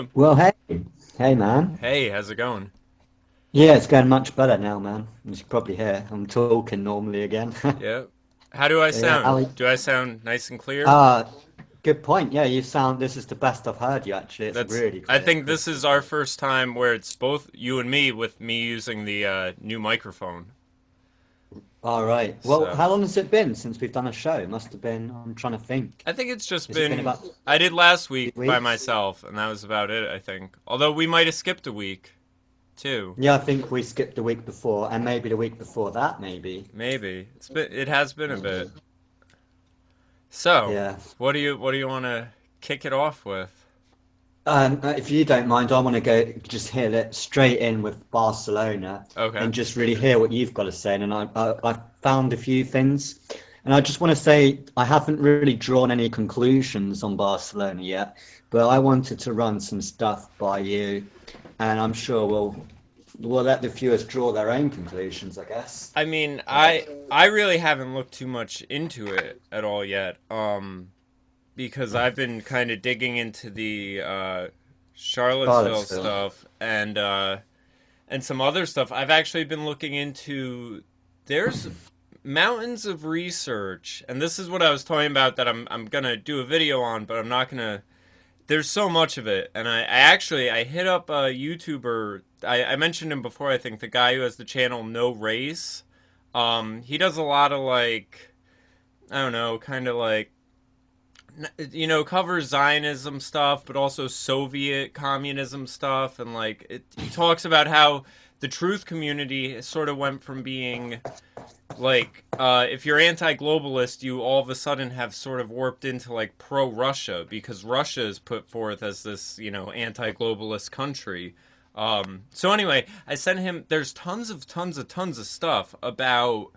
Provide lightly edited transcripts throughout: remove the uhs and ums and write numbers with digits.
Hello. Well, hey, man. Hey, how's it going? Yeah, it's going much better now, man. As you can probably hear, I'm talking normally again. Yeah. How do I Yeah, sound? Ali. Do I sound nice and clear? Uh, Good point. Yeah, you sound. This is the best I've heard you. Actually, it's That's. really I clear, think this crystal is our clear. first time where it's both you and me with me using the new microphone. All right. Well, So how long has it been since we've done a show? It must have been. I'm trying to think. I think it's just Has it been been. about I did last two week by weeks? myself, and that was about it, I think. Although we might have skipped a week, too. Yeah, I think we skipped the week before, and maybe the week before that, maybe. Maybe. It has been a bit. So, Yeah. what do you want to kick it off with? If you don't mind, I want to go just hit it straight in with Barcelona Okay. and just really hear what you've got to say. And I found a few things, and I just want to say I haven't really drawn any conclusions on Barcelona yet, but I wanted to run some stuff by you, and I'm sure we'll let the viewers draw their own conclusions, I guess. I mean, I really haven't looked too much into it at all yet. Because I've been kind of digging into the Charlottesville Charlottesville. stuff and some other stuff. I've actually been looking into there's mountains of research, and this is what I was talking about that I'm gonna do a video on, but I'm not gonna. There's so much of it, and I hit up a YouTuber. I mentioned him before. I think the guy who has the channel No Race. He does a lot of like I don't know, kind of like covers Zionism stuff, but also Soviet communism stuff, and he talks about how the truth community sort of went from being if you're anti-globalist, you all of a sudden have sort of warped into like pro-Russia because Russia is put forth as this anti-globalist country. So anyway, I sent him. There's tons of stuff about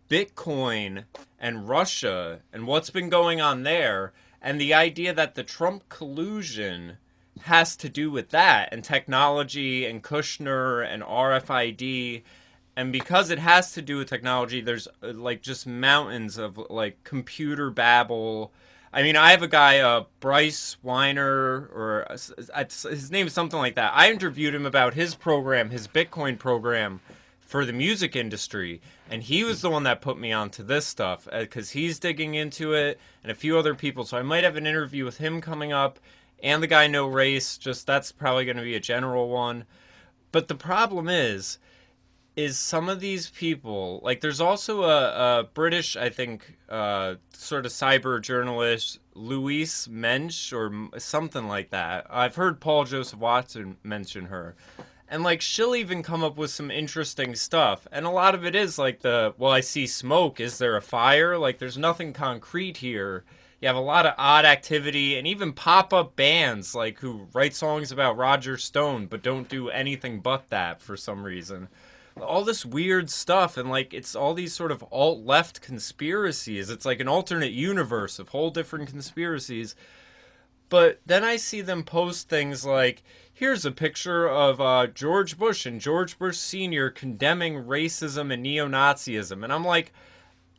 Bitcoin and Russia and what's been going on there, and the idea that the Trump collusion has to do with that and technology and Kushner and RFID. And because it has to do with technology, there's like just mountains of like computer babble. I mean, I have a guy, Bryce Weiner, or his name is something like that. I interviewed him about his program, his Bitcoin program, for the music industry, and he was the one that put me onto this stuff because he's digging into it and a few other people. So I might have an interview with him coming up, and the guy No Race. Just that's probably going to be a general one. But the problem is some of these people, like there's also a British, I think, sort of cyber journalist, Louise Mensch or something like that. I've heard Paul Joseph Watson mention her. And like she'll even come up with some interesting stuff. And a lot of it is like well, I see smoke. Is there a fire? Like there's nothing concrete here. You have a lot of odd activity and even pop-up bands like who write songs about Roger Stone but don't do anything but that for some reason. All this weird stuff, and like it's all these sort of alt-left conspiracies. It's like an alternate universe of whole different conspiracies. But then I see them post things like, here's a picture of George Bush and George Bush Sr. condemning racism and neo-Nazism. And I'm like,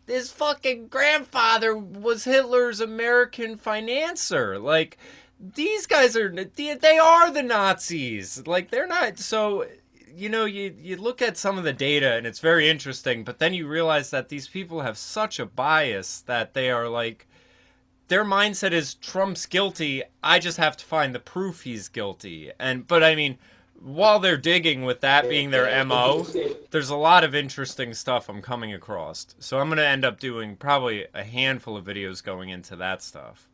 his fucking grandfather was Hitler's American financier. Like, these guys they are the Nazis. Like, they're not. So, you look at some of the data and it's very interesting, but then you realize that these people have such a bias that they are like, their mindset is Trump's guilty. I just have to find the proof he's guilty. But I mean, while they're digging with that being their MO, there's a lot of interesting stuff I'm coming across. So I'm going to end up doing probably a handful of videos going into that stuff.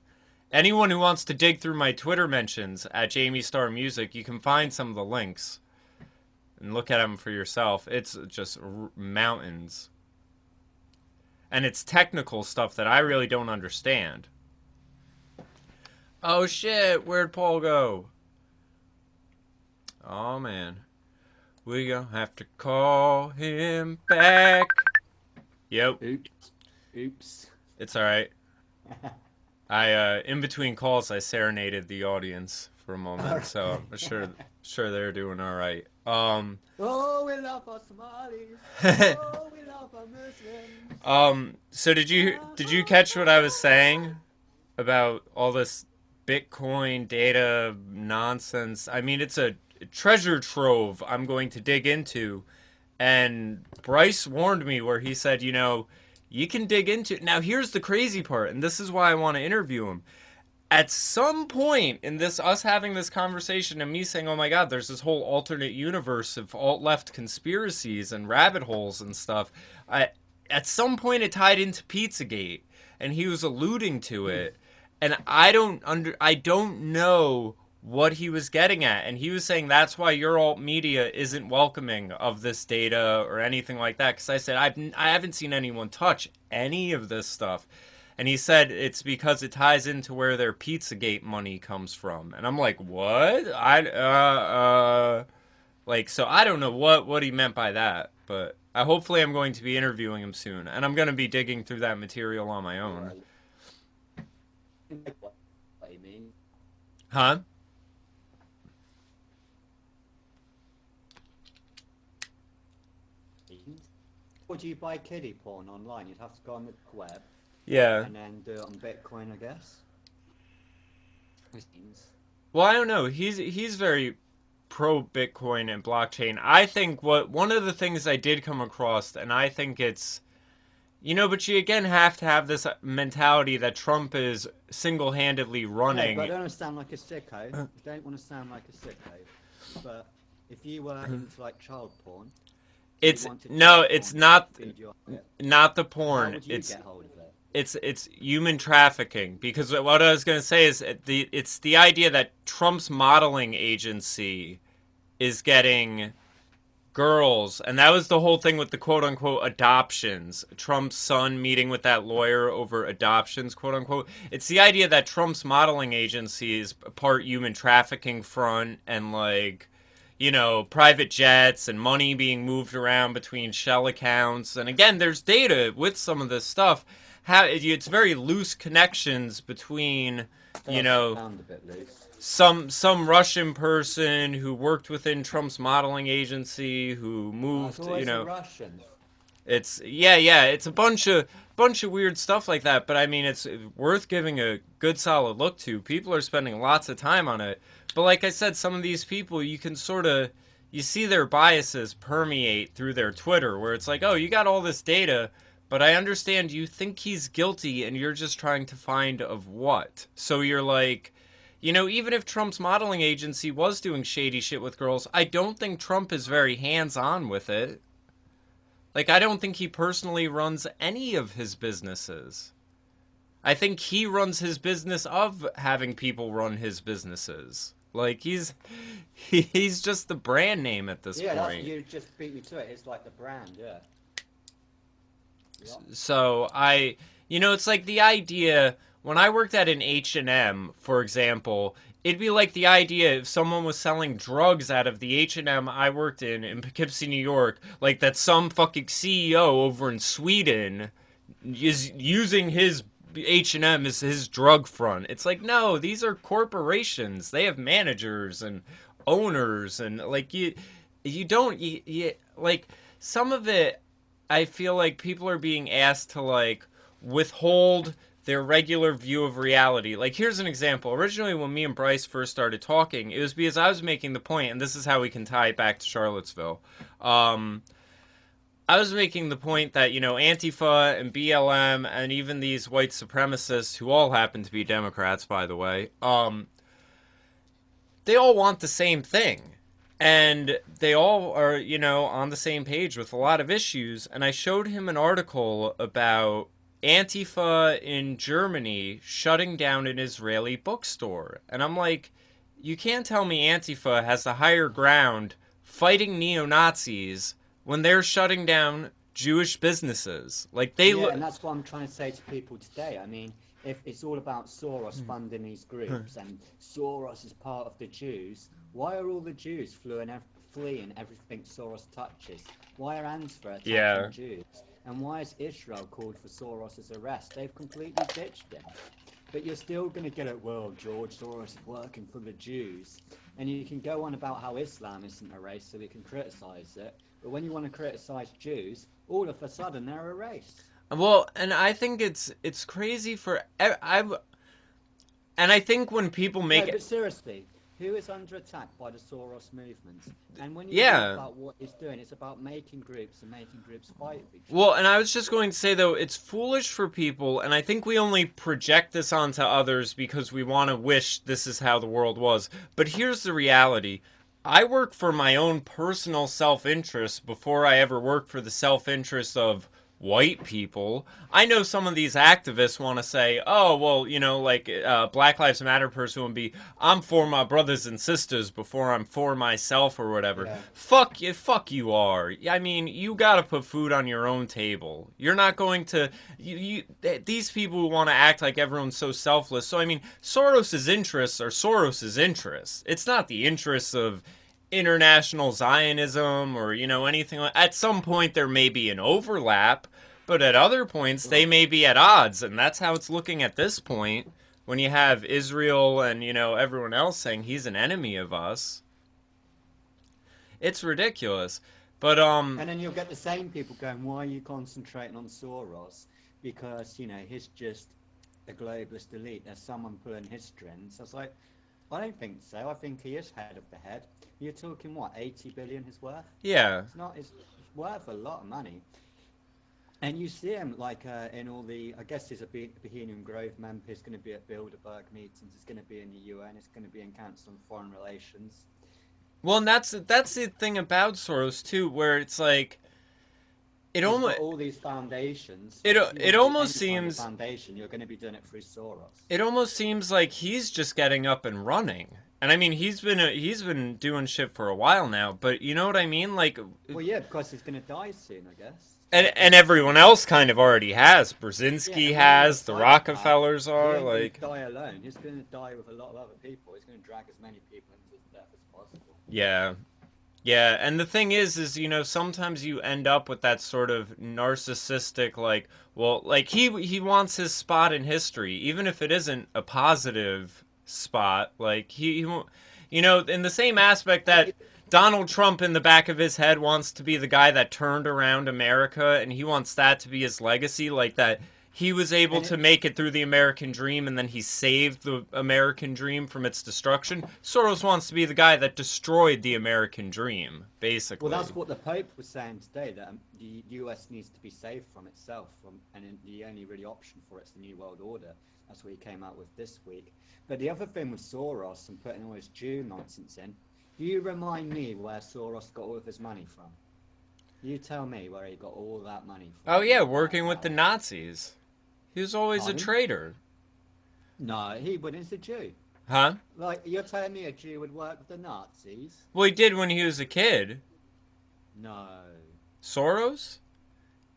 Anyone who wants to dig through my Twitter mentions at JamieStarrMusic, you can find some of the links and look at them for yourself. It's just mountains. And it's technical stuff that I really don't understand. Oh shit, where'd Paul go? Oh man. We gonna have to call him back. Yep. Oops. Oops. It's alright. In between calls, I serenaded the audience for a moment, so I'm sure they're doing alright. Oh, we love our Somalis. Oh, we love our Muslims. So did you catch what I was saying about all this Bitcoin data nonsense. I mean, it's a treasure trove I'm going to dig into. And Bryce warned me where he said, you can dig into. Now, here's the crazy part, and this is why I want to interview him. At some point in this, us having this conversation and me saying, oh my God, there's this whole alternate universe of alt-left conspiracies and rabbit holes and stuff. At some point it tied into Pizzagate, and he was alluding to it. And I don't know what he was getting at. And he was saying that's why your alt media isn't welcoming of this data or anything like that. Because I said, I haven't seen anyone touch any of this stuff. And he said it's because it ties into where their Pizzagate money comes from. And I'm like, what? So I don't know what he meant by that. But hopefully I'm going to be interviewing him soon. And I'm going to be digging through that material on my own. What you mean? Huh? Or do you buy kiddie porn online? You'd have to go on the web. Yeah. And then do it on Bitcoin, I guess. Well, I don't know. He's very pro Bitcoin and blockchain. I think one of the things I did come across, and I think it's, but you again have to have this mentality that Trump is single-handedly running. Yeah, but I don't want to sound like a sicko. I don't want to sound like a sicko. But if you were into like child porn, it's not the porn. How would you get hold of it? It's human trafficking, because what I was going to say is it's the idea that Trump's modeling agency is getting girls, and that was the whole thing with the quote-unquote adoptions. Trump's son meeting with that lawyer over adoptions, quote-unquote. It's the idea that Trump's modeling agency is part human trafficking front, and private jets and money being moved around between shell accounts. And again, there's data with some of this stuff. It's very loose connections between, some Russian person who worked within Trump's modeling agency who moved, Russian. It's it's a bunch of weird stuff like that, but I mean it's worth giving a good solid look to. People are spending lots of time on it. But like I said, some of these people you can you see their biases permeate through their Twitter, where it's like, "Oh, you got all this data, but I understand you think he's guilty and you're just trying to find of what." So you're like, even if Trump's modeling agency was doing shady shit with girls, I don't think Trump is very hands-on with it. Like, I don't think he personally runs any of his businesses. I think he runs his business of having people run his businesses. Like, he's just the brand name at this point. Yeah, you just beat me to it. It's like the brand, yeah. So, it's like the idea, when I worked at an H&M, for example, it'd be like the idea if someone was selling drugs out of the H&M I worked in Poughkeepsie, New York, like that some fucking CEO over in Sweden is using his H&M as his drug front. It's like, no, these are corporations. They have managers and owners, and like you like some of it. I feel like people are being asked to like withhold their regular view of reality. Like, here's an example. Originally, when me and Bryce first started talking, it was because I was making the point, and this is how we can tie it back to Charlottesville. I was making the point that, Antifa and BLM and even these white supremacists, who all happen to be Democrats, by the way, they all want the same thing. And they all are, on the same page with a lot of issues. And I showed him an article about Antifa in Germany shutting down an Israeli bookstore. And I'm like, you can't tell me Antifa has the higher ground fighting neo-Nazis when they're shutting down Jewish businesses. Like, and that's what I'm trying to say to people today. I mean, if it's all about Soros funding these groups and Soros is part of the Jews, why are all the Jews fleeing everything Soros touches? Why are Answer attacking Jews? And why has Israel called for Soros' arrest? They've completely ditched him. But you're still going to get it, well, George Soros is working for the Jews. And you can go on about how Islam isn't a race so we can criticize it. But when you want to criticize Jews, all of a sudden they're a race. Well, and I think it's crazy for... And I think when people make No, but seriously, who is under attack by the Soros movement? And when you yeah. think about what it's doing, it's about making groups and making groups fight with each other. Well, and I was just going to say, though, it's foolish for people, and I think we only project this onto others because we want to wish this is how the world was. But here's the reality. I work for my own personal self-interest before I ever work for the self-interest of white people. I know some of these activists want to say, oh, well, you know, like Black Lives Matter person would be, I'm for my brothers and sisters before I'm for myself or whatever. Yeah. Fuck you are. I mean, you gotta put food on your own table. You're not going to, these people who want to act like everyone's so selfless. So, I mean, Soros's interests are Soros's interests. It's not the interests of international Zionism or, you know, anything like. At some point there may be an overlap, but at other points they may be at odds, and that's how it's looking at this point when you have Israel and, you know, everyone else saying he's an enemy of us. It's ridiculous. But and then you'll get the same people going, why are you concentrating on Soros? Because, you know, he's just a globalist elite. There's someone pulling his strings. I was like, I don't think so. I think he is head of the head. You're talking, what, 80 billion his worth? yeah. It's worth a lot of money. And you see him, like, in all the, I guess there's a Bohemian Grove member, he's going to be at Bilderberg meetings, he's going to be in the UN, he's going to be in Council on Foreign Relations. Well, and that's the thing about Soros too, where it's like it almost all these foundations. It almost seems foundation. You're going to be doing it through Soros. It almost seems like he's just getting up and running. And I mean, he's been doing shit for a while now. But you know what I mean? Like, well, yeah, because he's going to die soon, I guess. And everyone else kind of already has. Brzezinski has. The Rockefellers are like. Die alone. He's going to die with a lot of other people. He's going to drag as many people into his death as possible. Yeah. Yeah, and the thing is, you know, sometimes you end up with that sort of narcissistic, like, well, like, he wants his spot in history, even if it isn't a positive spot, like, he won't, you know, in the same aspect that Donald Trump in the back of his head wants to be the guy that turned around America, and he wants that to be his legacy, like that he was able to make it through the American dream, and then he saved the American dream from its destruction. Soros wants to be the guy that destroyed the American dream, basically. Well, that's what the Pope was saying today, that the US needs to be saved from itself, and the only really option for it's the New World Order. That's what he came out with this week. But the other thing with Soros and putting all his Jew nonsense in, do you remind me where Soros got all of his money from? You tell me where he got all that money from. Oh, yeah, working with the Nazis. He was always a traitor. No, he was a Jew. Huh? Like, you're telling me a Jew would work with the Nazis? Well, he did when he was a kid. No. Soros?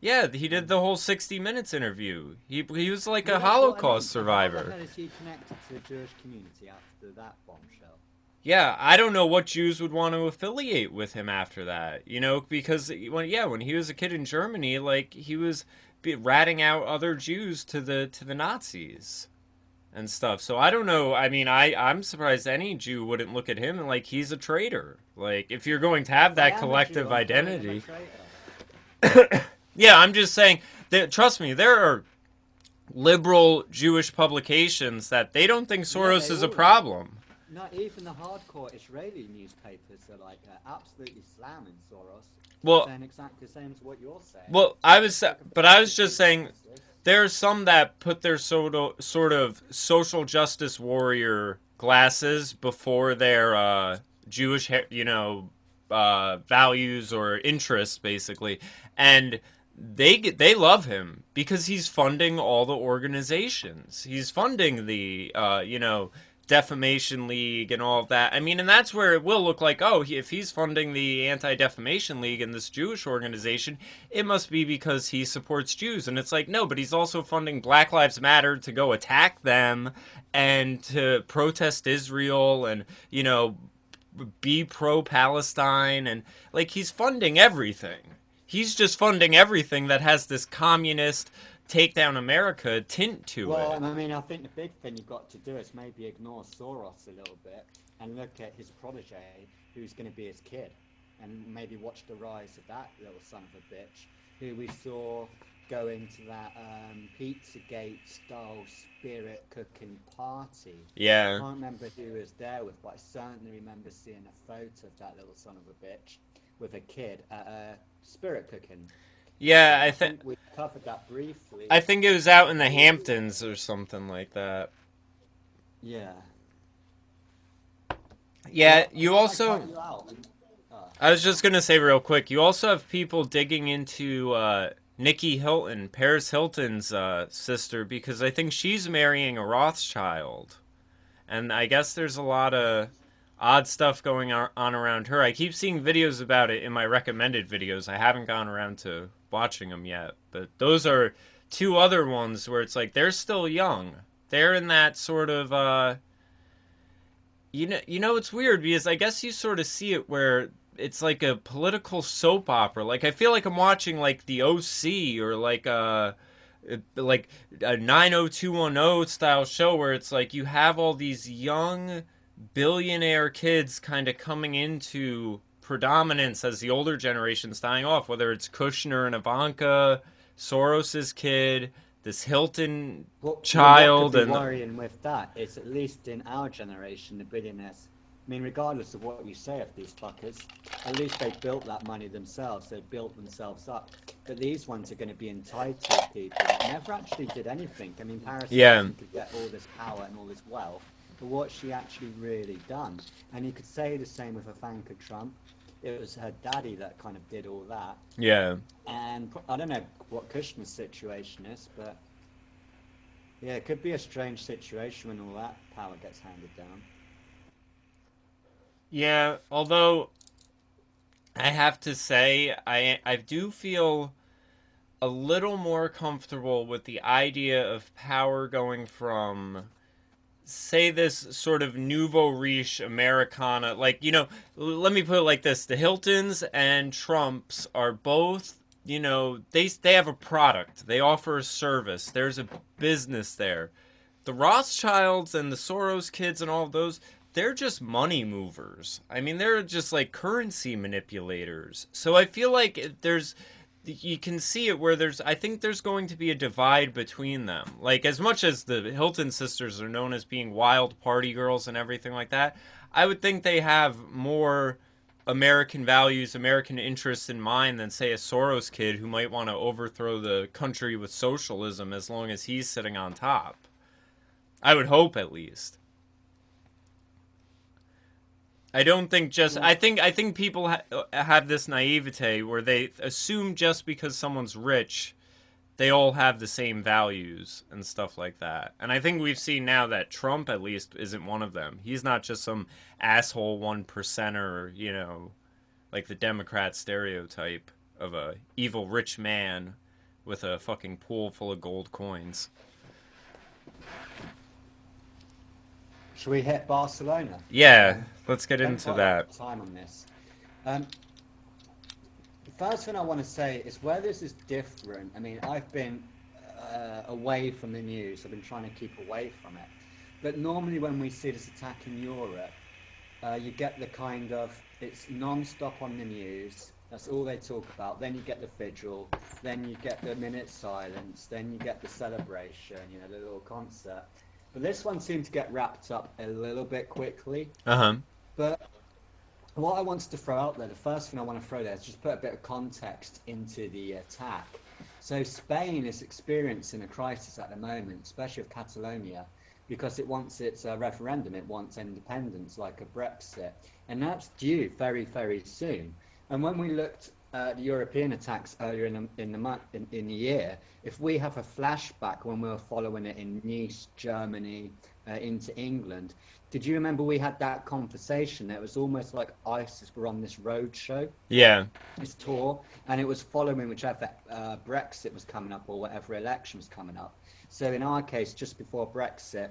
Yeah, he did the whole 60 Minutes interview. He was like a Holocaust survivor. How the hell is he connected to the Jewish community after that bombshell? Yeah, I don't know what Jews would want to affiliate with him after that. You know, because when he was a kid in Germany, like, he was ratting out other Jews to the Nazis and stuff. So I don't know. I mean, I'm surprised any Jew wouldn't look at him and like he's a traitor. Like, if you're going to have that collective identity. Yeah, I'm just saying that, trust me, there are liberal Jewish publications that they don't think Soros is a problem. Not even the hardcore Israeli newspapers are like absolutely slamming Soros. Well, saying exactly the same as what you're saying. Well, I was just saying, there are some that put their sort of social justice warrior glasses before their Jewish, you know, values or interests, basically, and they love him because he's funding all the organizations. He's funding the you know, Defamation League and all of that. I mean, and that's where it will look like, oh, if he's funding the Anti-Defamation League and this Jewish organization, it must be because he supports Jews. And it's like, no, but he's also funding Black Lives Matter to go attack them and to protest Israel and, you know, be pro-Palestine. And, like, he's funding everything. He's just funding everything that has this communist take down America tint to it. Well, I mean, I think the big thing you've got to do is maybe ignore Soros a little bit and look at his protege, who's going to be his kid, and maybe watch the rise of that little son of a bitch, who we saw going to that Pizzagate style spirit cooking party. I Yeah. can't remember who was there with, but I certainly remember seeing a photo of that little son of a bitch with a kid at a spirit cooking. Yeah, I think we covered that briefly. I think it was out in the Hamptons or something like that. Yeah. Yeah, Well, you can I also cut you out? I was just gonna say real quick, you also have people digging into Nikki Hilton, Paris Hilton's sister, because I think she's marrying a Rothschild. And I guess there's a lot of odd stuff going on around her. I keep seeing videos about it in my recommended videos. I haven't gone around to watching them yet. But those are two other ones where it's like they're still young. They're in that sort of it's weird because I guess you sort of see it where it's like a political soap opera. Like I feel like I'm watching like the OC or like a 90210 style show where it's like you have all these young billionaire kids kind of coming into predominance as the older generation's dying off, whether it's Kushner and Ivanka, Soros's kid, this Hilton child. What could be worrying with that is, at least in our generation, the billionaires, I mean, regardless of what you say of these fuckers, at least they built that money themselves. They built themselves up. But these ones are going to be entitled people that never actually did anything. I mean, Paris Hilton could get all this power and all this wealth, but what's she actually really done? And you could say the same with Ivanka Trump. It was her daddy that kind of did all that. Yeah. And I don't know what Kushner's situation is, but yeah, it could be a strange situation when all that power gets handed down. Yeah, although I have to say, I do feel a little more comfortable with the idea of power going from, say, this sort of nouveau riche Americana. Like, let me put it like this. The Hiltons and Trumps are both, they have a product. They offer a service. There's a business there. The Rothschilds and the Soros kids and all of those, they're just money movers. I mean, they're just like currency manipulators. So I feel like you can see it where I think there's going to be a divide between them. Like, as much as the Hilton sisters are known as being wild party girls and everything like that, I would think they have more American values, American interests in mind than, say, a Soros kid who might want to overthrow the country with socialism as long as he's sitting on top. I would hope, at least. I don't think I think people have this naivete where they assume just because someone's rich, they all have the same values and stuff like that. And I think we've seen now that Trump, at least, isn't one of them. He's not just some asshole 1%er, like the Democrat stereotype of a evil rich man with a fucking pool full of gold coins. Should we hit Barcelona? Yeah, let's get into that. Time on this. The first thing I want to say is where this is different. I mean, I've been away from the news. I've been trying to keep away from it. But normally when we see this attack in Europe, you get the kind of, it's non-stop on the news. That's all they talk about. Then you get the vigil. Then you get the minute silence. Then you get the celebration, the little concert. But this one seemed to get wrapped up a little bit quickly. But what I wanted to throw out there, the first thing I want to throw there is just put a bit of context into the attack. So Spain is experiencing a crisis at the moment, especially with Catalonia, because it wants its referendum. It wants independence, like a Brexit. And that's due very, very soon. And when we looked at the European attacks earlier in the year, if we have a flashback when we were following it in Nice, Germany, into England, did you remember we had that conversation? It was almost like ISIS were on this road show. Yeah. This tour, and it was following whichever Brexit was coming up or whatever election was coming up. So in our case, just before Brexit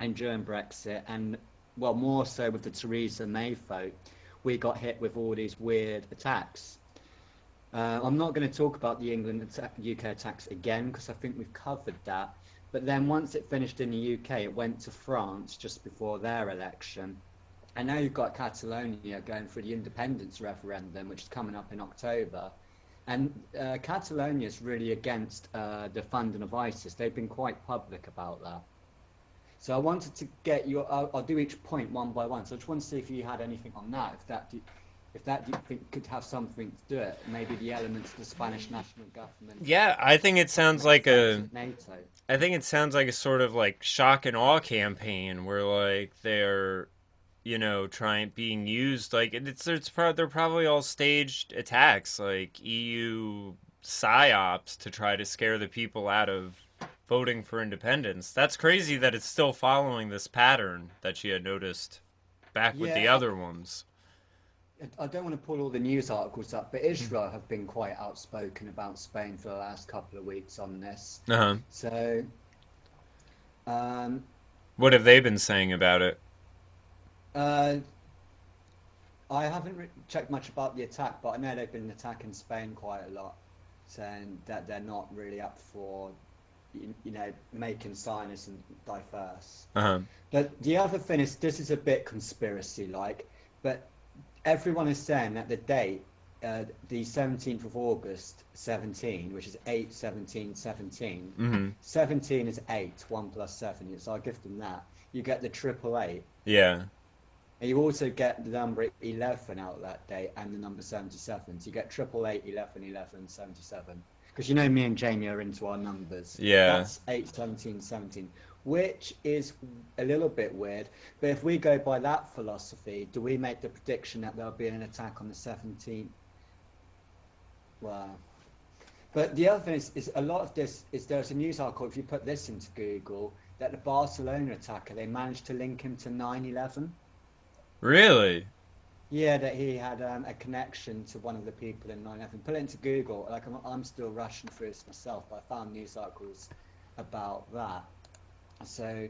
and during Brexit, and well, more so with the Theresa May vote, we got hit with all these weird attacks. I'm not going to talk about the UK attacks again because I think we've covered that. But then once it finished in the UK, it went to France just before their election. And now you've got Catalonia going through the independence referendum, which is coming up in October. And Catalonia is really against the funding of ISIS. They've been quite public about that. So I wanted to get your. I'll do each point one by one. So I just want to see if you had anything on that. If that do you think could have something to do it, maybe the elements of the Spanish national government. Yeah, I think it sounds like a. NATO. I think it sounds like a sort of like shock and awe campaign where like they're, being used like they're probably all staged attacks like EU psyops to try to scare the people out of voting for independence. That's crazy that it's still following this pattern that she had noticed back with the other ones. I don't want to pull all the news articles up, but Israel have been quite outspoken about Spain for the last couple of weeks on this. Uh-huh. So, what have they been saying about it? I haven't checked much about the attack, but I know they've been attacking Spain quite a lot, saying that they're not really up for, making Zionism diverse. Uh-huh. But the other thing is, this is a bit conspiracy-like, but everyone is saying that the date, the 17th of August 17, which is 8/17/17, 17 is 8, 1 plus 7, so I'll give them that. You get the 888. Yeah. And you also get the number 11 out that date and the number 77. So you get 888, 11, 11, 77. Because me and Jamie are into our numbers. Yeah. That's 8/17/17. Which is a little bit weird, but if we go by that philosophy, do we make the prediction that there'll be an attack on the 17th? Well, but the other thing is a lot of this is there's a news article, if you put this into Google, that the Barcelona attacker, they managed to link him to 9/11. Really? Yeah, that he had a connection to one of the people in 9/11. Put it into Google, like I'm still rushing through this myself, but I found news articles about that. So,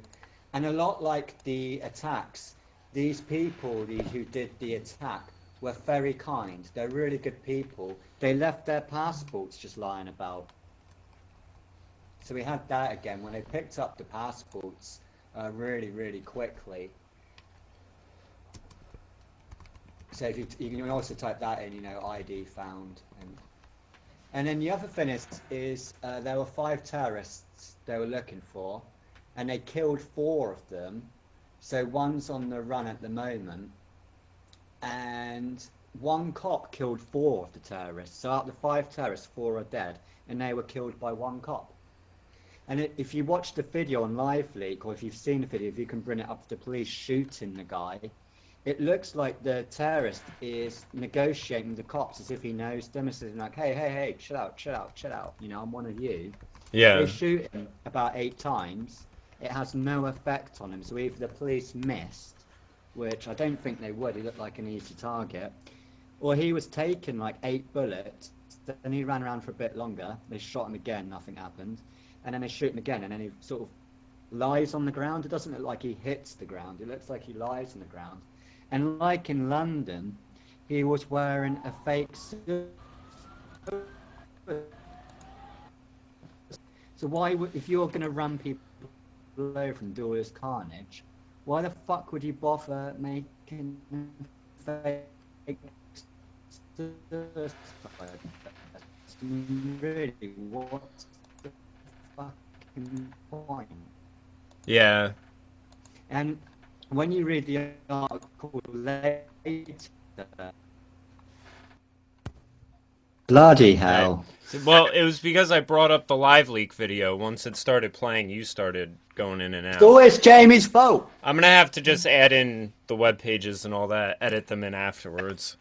and a lot like the attacks, these people who did the attack were very kind. They're really good people. They left their passports just lying about. So we had that again when they picked up the passports really, really quickly. So if you can also type that in, ID found. And then the other thing is there were 5 terrorists they were looking for. And they killed 4 of them, so one's on the run at the moment, and one cop killed 4 of the terrorists. So out of the 5 terrorists, 4 are dead, and they were killed by one cop. And if you watch the video on LiveLeak, or if you've seen the video, if you can bring it up to the police shooting the guy, it looks like the terrorist is negotiating with the cops as if he knows them, and saying like, hey, chill out, I'm one of you. Yeah. They shoot him about 8 times. It has no effect on him, so either the police missed, which I don't think they would, he looked like an easy target, or he was taking like 8 bullets, then he ran around for a bit longer, they shot him again, nothing happened, and then they shoot him again, and then he sort of lies on the ground. It doesn't look like he hits the ground, it looks like he lies on the ground. And like in London, he was wearing a fake suit. So why would, if you're going to run people over and do all this carnage, why the fuck would you bother making fake suicide? Really, what's the fucking point? Yeah. And when you read the article later, bloody hell. Well, it was because I brought up the LiveLeak video. Once it started playing, you started going in and out. It's always Jamie's fault. I'm going to have to just add in the web pages and all that, edit them in afterwards.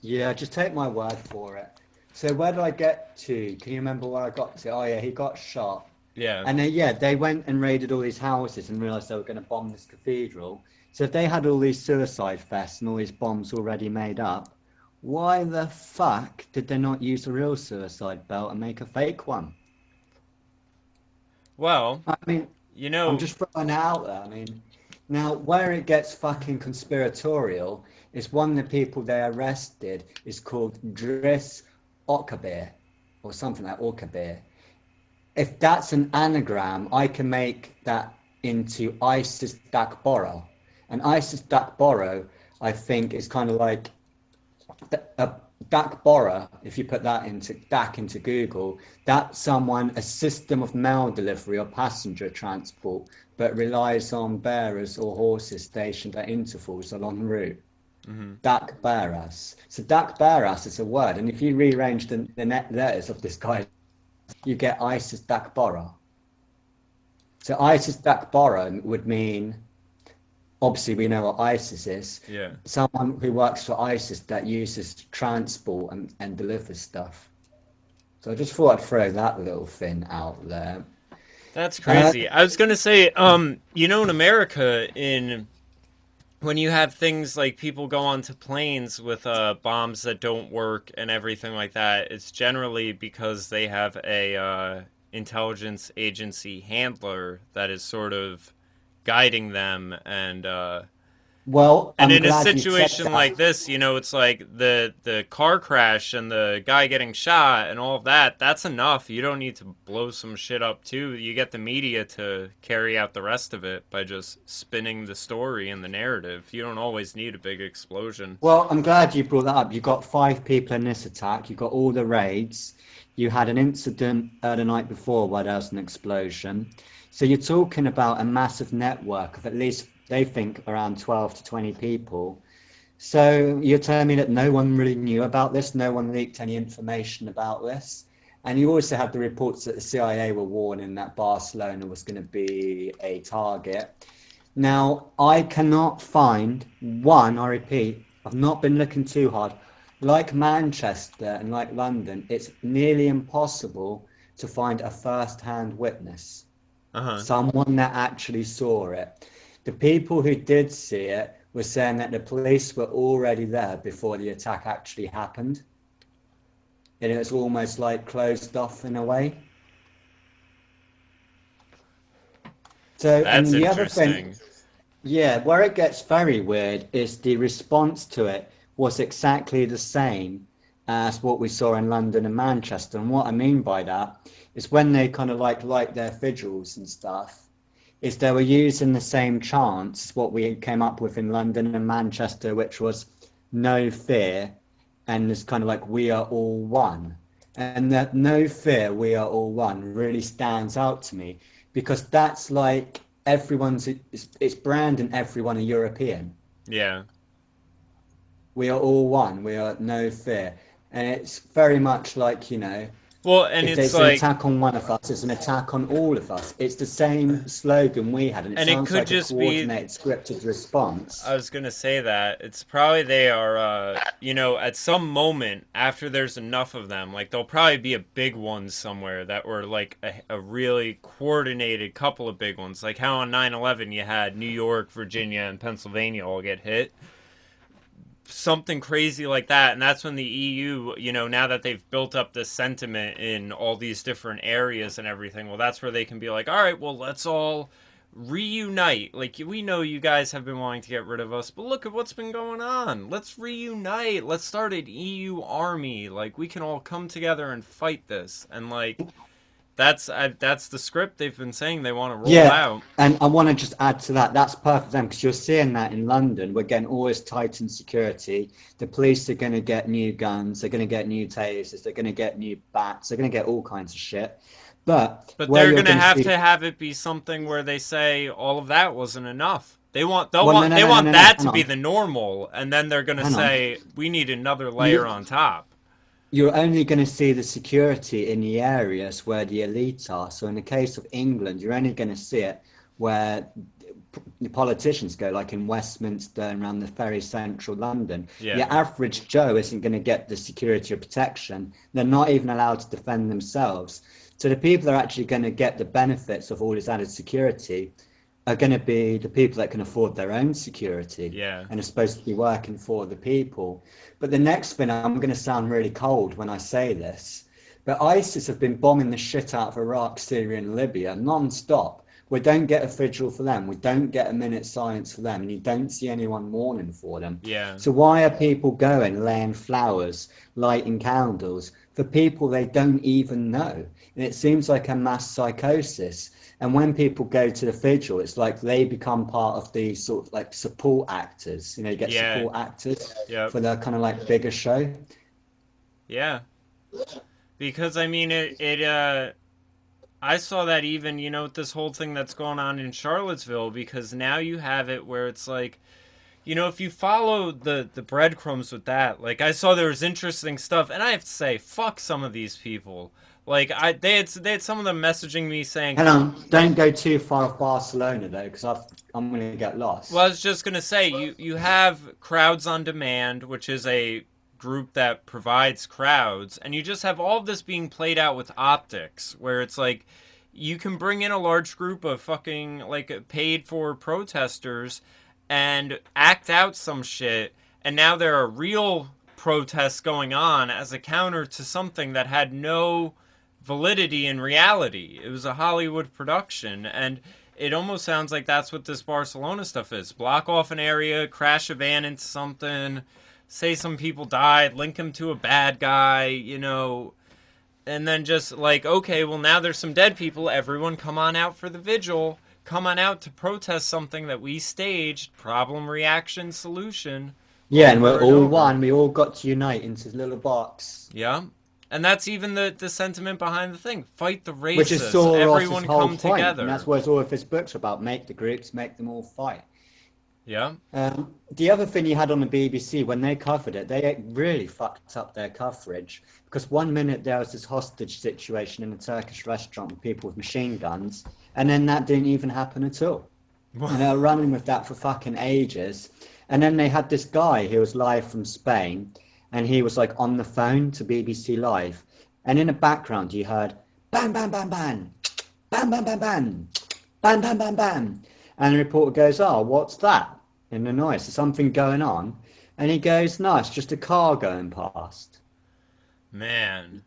Yeah, just take my word for it. So where did I get to? Can you remember where I got to? Oh yeah, he got shot. Yeah. And then, they went and raided all these houses and realised they were going to bomb this cathedral. So if they had all these suicide vests and all these bombs already made up, why the fuck did they not use a real suicide belt and make a fake one? Well, I mean, I'm just throwing it out there. I mean, now where it gets fucking conspiratorial is one of the people they arrested is called Driss Okabir or something like Okabir. If that's an anagram, I can make that into Isis Dakboro. And Isis Dakboro, I think, is kind of like Dakbora, if you put that into Google, that's a system of mail delivery or passenger transport, but relies on bearers or horses stationed at intervals along the route. Dakbaras. So Dakbaras is a word, and if you rearrange the net letters of this guy, you get Isis Dakbora. So Isis Dakbora would mean, obviously we know what ISIS is. Yeah. Someone who works for ISIS that uses transport and delivers stuff. So I just thought I'd throw that little thing out there. That's crazy. I was gonna say, in America, when you have things like people go onto planes with bombs that don't work and everything like that, it's generally because they have a intelligence agency handler that is sort of guiding them, and in a situation like this, it's like the car crash and the guy getting shot and all of that, that's enough. You don't need to blow some shit up too. You get the media to carry out the rest of it by just spinning the story and the narrative. You don't always need a big explosion. Well, I'm glad you brought that up. You got 5 people in this attack, you got all the raids, you had an incident the night before where there was an explosion. So you're talking about a massive network of at least, they think, around 12 to 20 people. So you're telling me that no one really knew about this, no one leaked any information about this. And you also had the reports that the CIA were warning that Barcelona was going to be a target. Now, I cannot find one, I repeat, I've not been looking too hard. Like Manchester and like London, it's nearly impossible to find a first-hand witness. Someone that actually saw it. The people who did see it were saying that the police were already there before the attack actually happened. And it was almost like closed off in a way. So, that's and the interesting. Other thing, yeah, where it gets very weird is the response to it was exactly the same as what we saw in London and Manchester. And what I mean by that is when they kind of like their vigils and stuff, is they were using the same chants, what we came up with in London and Manchester, which was no fear, and it's kind of like we are all one. And that no fear, we are all one really stands out to me, because that's like it's branding everyone a European. Yeah. We are all one, we are no fear. And it's very much like, well, and if it's there's an attack on one of us, it's an attack on all of us. It's the same slogan we had, and it sounds like a coordinated, scripted response. I was going to say that. It's probably they are, at some moment after there's enough of them, like there'll probably be a big one somewhere that were like a really coordinated couple of big ones. Like how on 9/11 you had New York, Virginia, and Pennsylvania all get hit. Something crazy like that, and that's when the EU, now that they've built up this sentiment in all these different areas and everything, well, that's where they can be like, all right, well, let's all reunite. Like, we know you guys have been wanting to get rid of us, but look at what's been going on. Let's reunite. Let's start an EU army. Like, we can all come together and fight this. And like, that's the script they've been saying they want to roll out. And I want to just add to that. That's perfect then, because you're seeing that in London. We're getting always tightened security. The police are going to get new guns. They're going to get new tasers. They're going to get new bats. They're going to get all kinds of shit. But they're going to have it be something where they say all of that wasn't enough. They want that to be the normal, and then they're going to say we need another layer on top. You're only going to see the security in the areas where the elites are. So in the case of England, you're only going to see it where the politicians go, like in Westminster and around the very central London. Yeah. Your average Joe isn't going to get the security or protection. They're not even allowed to defend themselves. So the people that are actually going to get the benefits of all this added security are going to be the people that can afford their own security and are supposed to be working for the people. But the next thing, I'm going to sound really cold when I say this, but ISIS have been bombing the shit out of Iraq, Syria and Libya non-stop. We don't get a vigil for them. We don't get a minute's silence for them. And you don't see anyone mourning for them. Yeah. So why are people going, laying flowers, lighting candles for people they don't even know? And it seems like a mass psychosis. And when people go to the vigil, it's like they become part of the sort of like support actors. You get support actors for the kind of like bigger show. Yeah. Because, I mean, I saw that even, with this whole thing that's going on in Charlottesville, because now you have it where it's like, if you follow the breadcrumbs with that, like, I saw there was interesting stuff, and I have to say, fuck some of these people. Like, they had some of them messaging me saying, Hang on, don't go too far off Barcelona though, because I'm going to get well, I lost. was just gonna say, you have Crowds on Demand, which is a group that provides crowds, and you just have all of this being played out with optics, where it's like you can bring in a large group of fucking like paid for protesters and act out some shit, and now there are real protests going on as a counter to something that had no validity in reality. It was a Hollywood production, and it almost sounds like that's what this Barcelona stuff is. Block off an area, crash a van into something, say some people died, link them to a bad guy, and then just like, okay, well, now there's some dead people. Everyone come on out for the vigil. Come on out to protest something that we staged. Problem, reaction, solution. Yeah, and we're Over and all over. one. We all got to unite into this little box. Yeah. And that's even the sentiment behind the thing. Fight the Which is racists. Saul Ross's Everyone whole come point, together. and that's what all of his books are about. Make the groups, make them all fight. Yeah. The other thing you had on the BBC, when they covered it, they really fucked up their coverage, because one minute there was this hostage situation in a Turkish restaurant with people with machine guns, and then that didn't even happen at all. And they were running with that for fucking ages. And then they had this guy who was live from Spain, and he was like on the phone to BBC Live, and in the background you heard bam bam bam bam bam bam bam bam bam bam bam bam, and the reporter goes, "Oh, what's that?" In the noise, there's something going on, and he goes, "No, it's just a car going past." Man.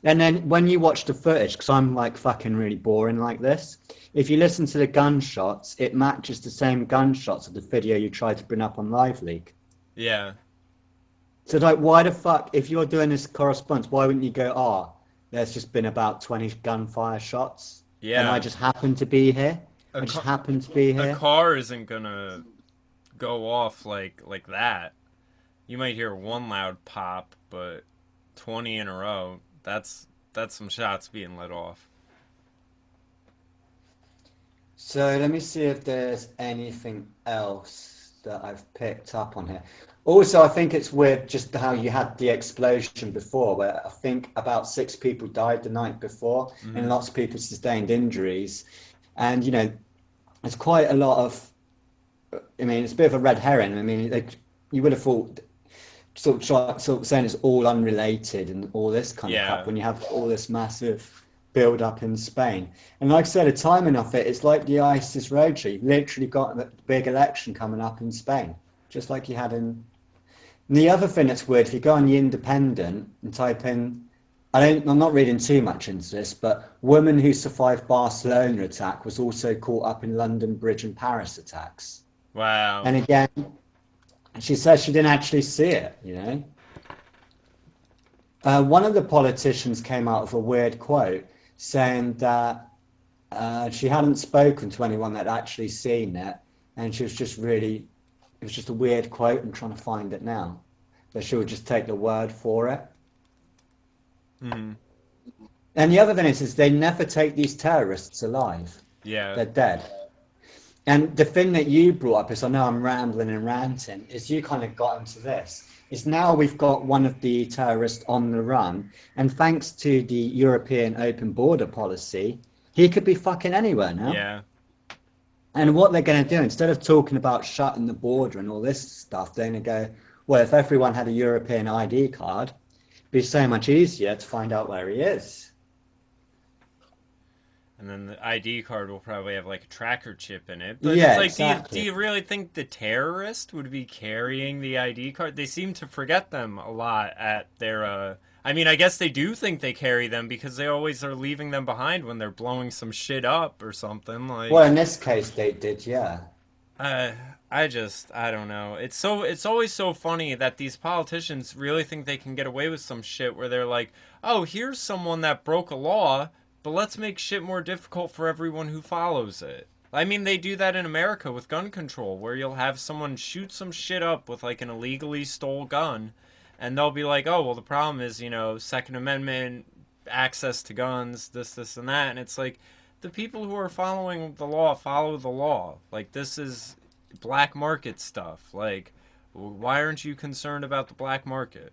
And then when you watch the footage, because I'm like fucking really boring like this, if you listen to the gunshots, it matches the same gunshots of the video you tried to bring up on Live Leak. Yeah. So like, why the fuck, if you're doing this correspondence, why wouldn't you go, "Oh, there's just been about 20 gunfire shots, and I Yeah. just happened to be here. A, I just ca- happened to be a here." car isn't gonna go off like that. You might hear one loud pop, but 20 in a row, that's some shots being let off. So let me see if there's anything else that I've picked up on here. Also, I think it's weird just how you had the explosion before, where I think about 6 people died the night before, and Mm-hmm. lots of people sustained injuries. And, it's quite a lot of, I mean, it's a bit of a red herring. I mean, you would have thought sort of saying it's all unrelated and all this kind of Yeah. crap when you have all this massive build up in Spain. And like I said, the timing of it, it's like the ISIS roadshow. You've literally got a big election coming up in Spain, just like you had in. And the other thing that's weird, if you go on the Independent and type in, I'm not reading too much into this, but woman who survived Barcelona attack was also caught up in London Bridge and Paris attacks. Wow. And again, she says she didn't actually see it. One of the politicians came out with a weird quote saying that she hadn't spoken to anyone that had actually seen it, and she was just really, it was just a weird quote. I'm trying to find it now, but she would just take the word for it. Mm-hmm. And the other thing is they never take these terrorists alive. Yeah. They're dead. And the thing that you brought up is, I know I'm rambling and ranting, is you kind of got into this. Is now we've got one of the terrorists on the run, and thanks to the European open border policy, he could be fucking anywhere now. Yeah. And what they're going to do, instead of talking about shutting the border and all this stuff, they're going to go, well, if everyone had a European ID card, it'd be so much easier to find out where he is. And then the ID card will probably have like a tracker chip in it. But Yeah, it's like, exactly. do you really think the terrorist would be carrying the ID card? They seem to forget them a lot at their. I mean, I guess they do think they carry them because they always are leaving them behind when they're blowing some shit up or something. Like, Well, in this case, they did, yeah. I don't know. It's always so funny that these politicians really think they can get away with some shit where they're like, oh, here's someone that broke a law, but let's make shit more difficult for everyone who follows it. I mean, they do that in America with gun control, where you'll have someone shoot some shit up with like an illegally stole gun, And they'll be like, oh, well, the problem is, Second Amendment, access to guns, this, and that. And it's like, the people who are following the law follow the law. Like, this is black market stuff. Like, why aren't you concerned about the black market?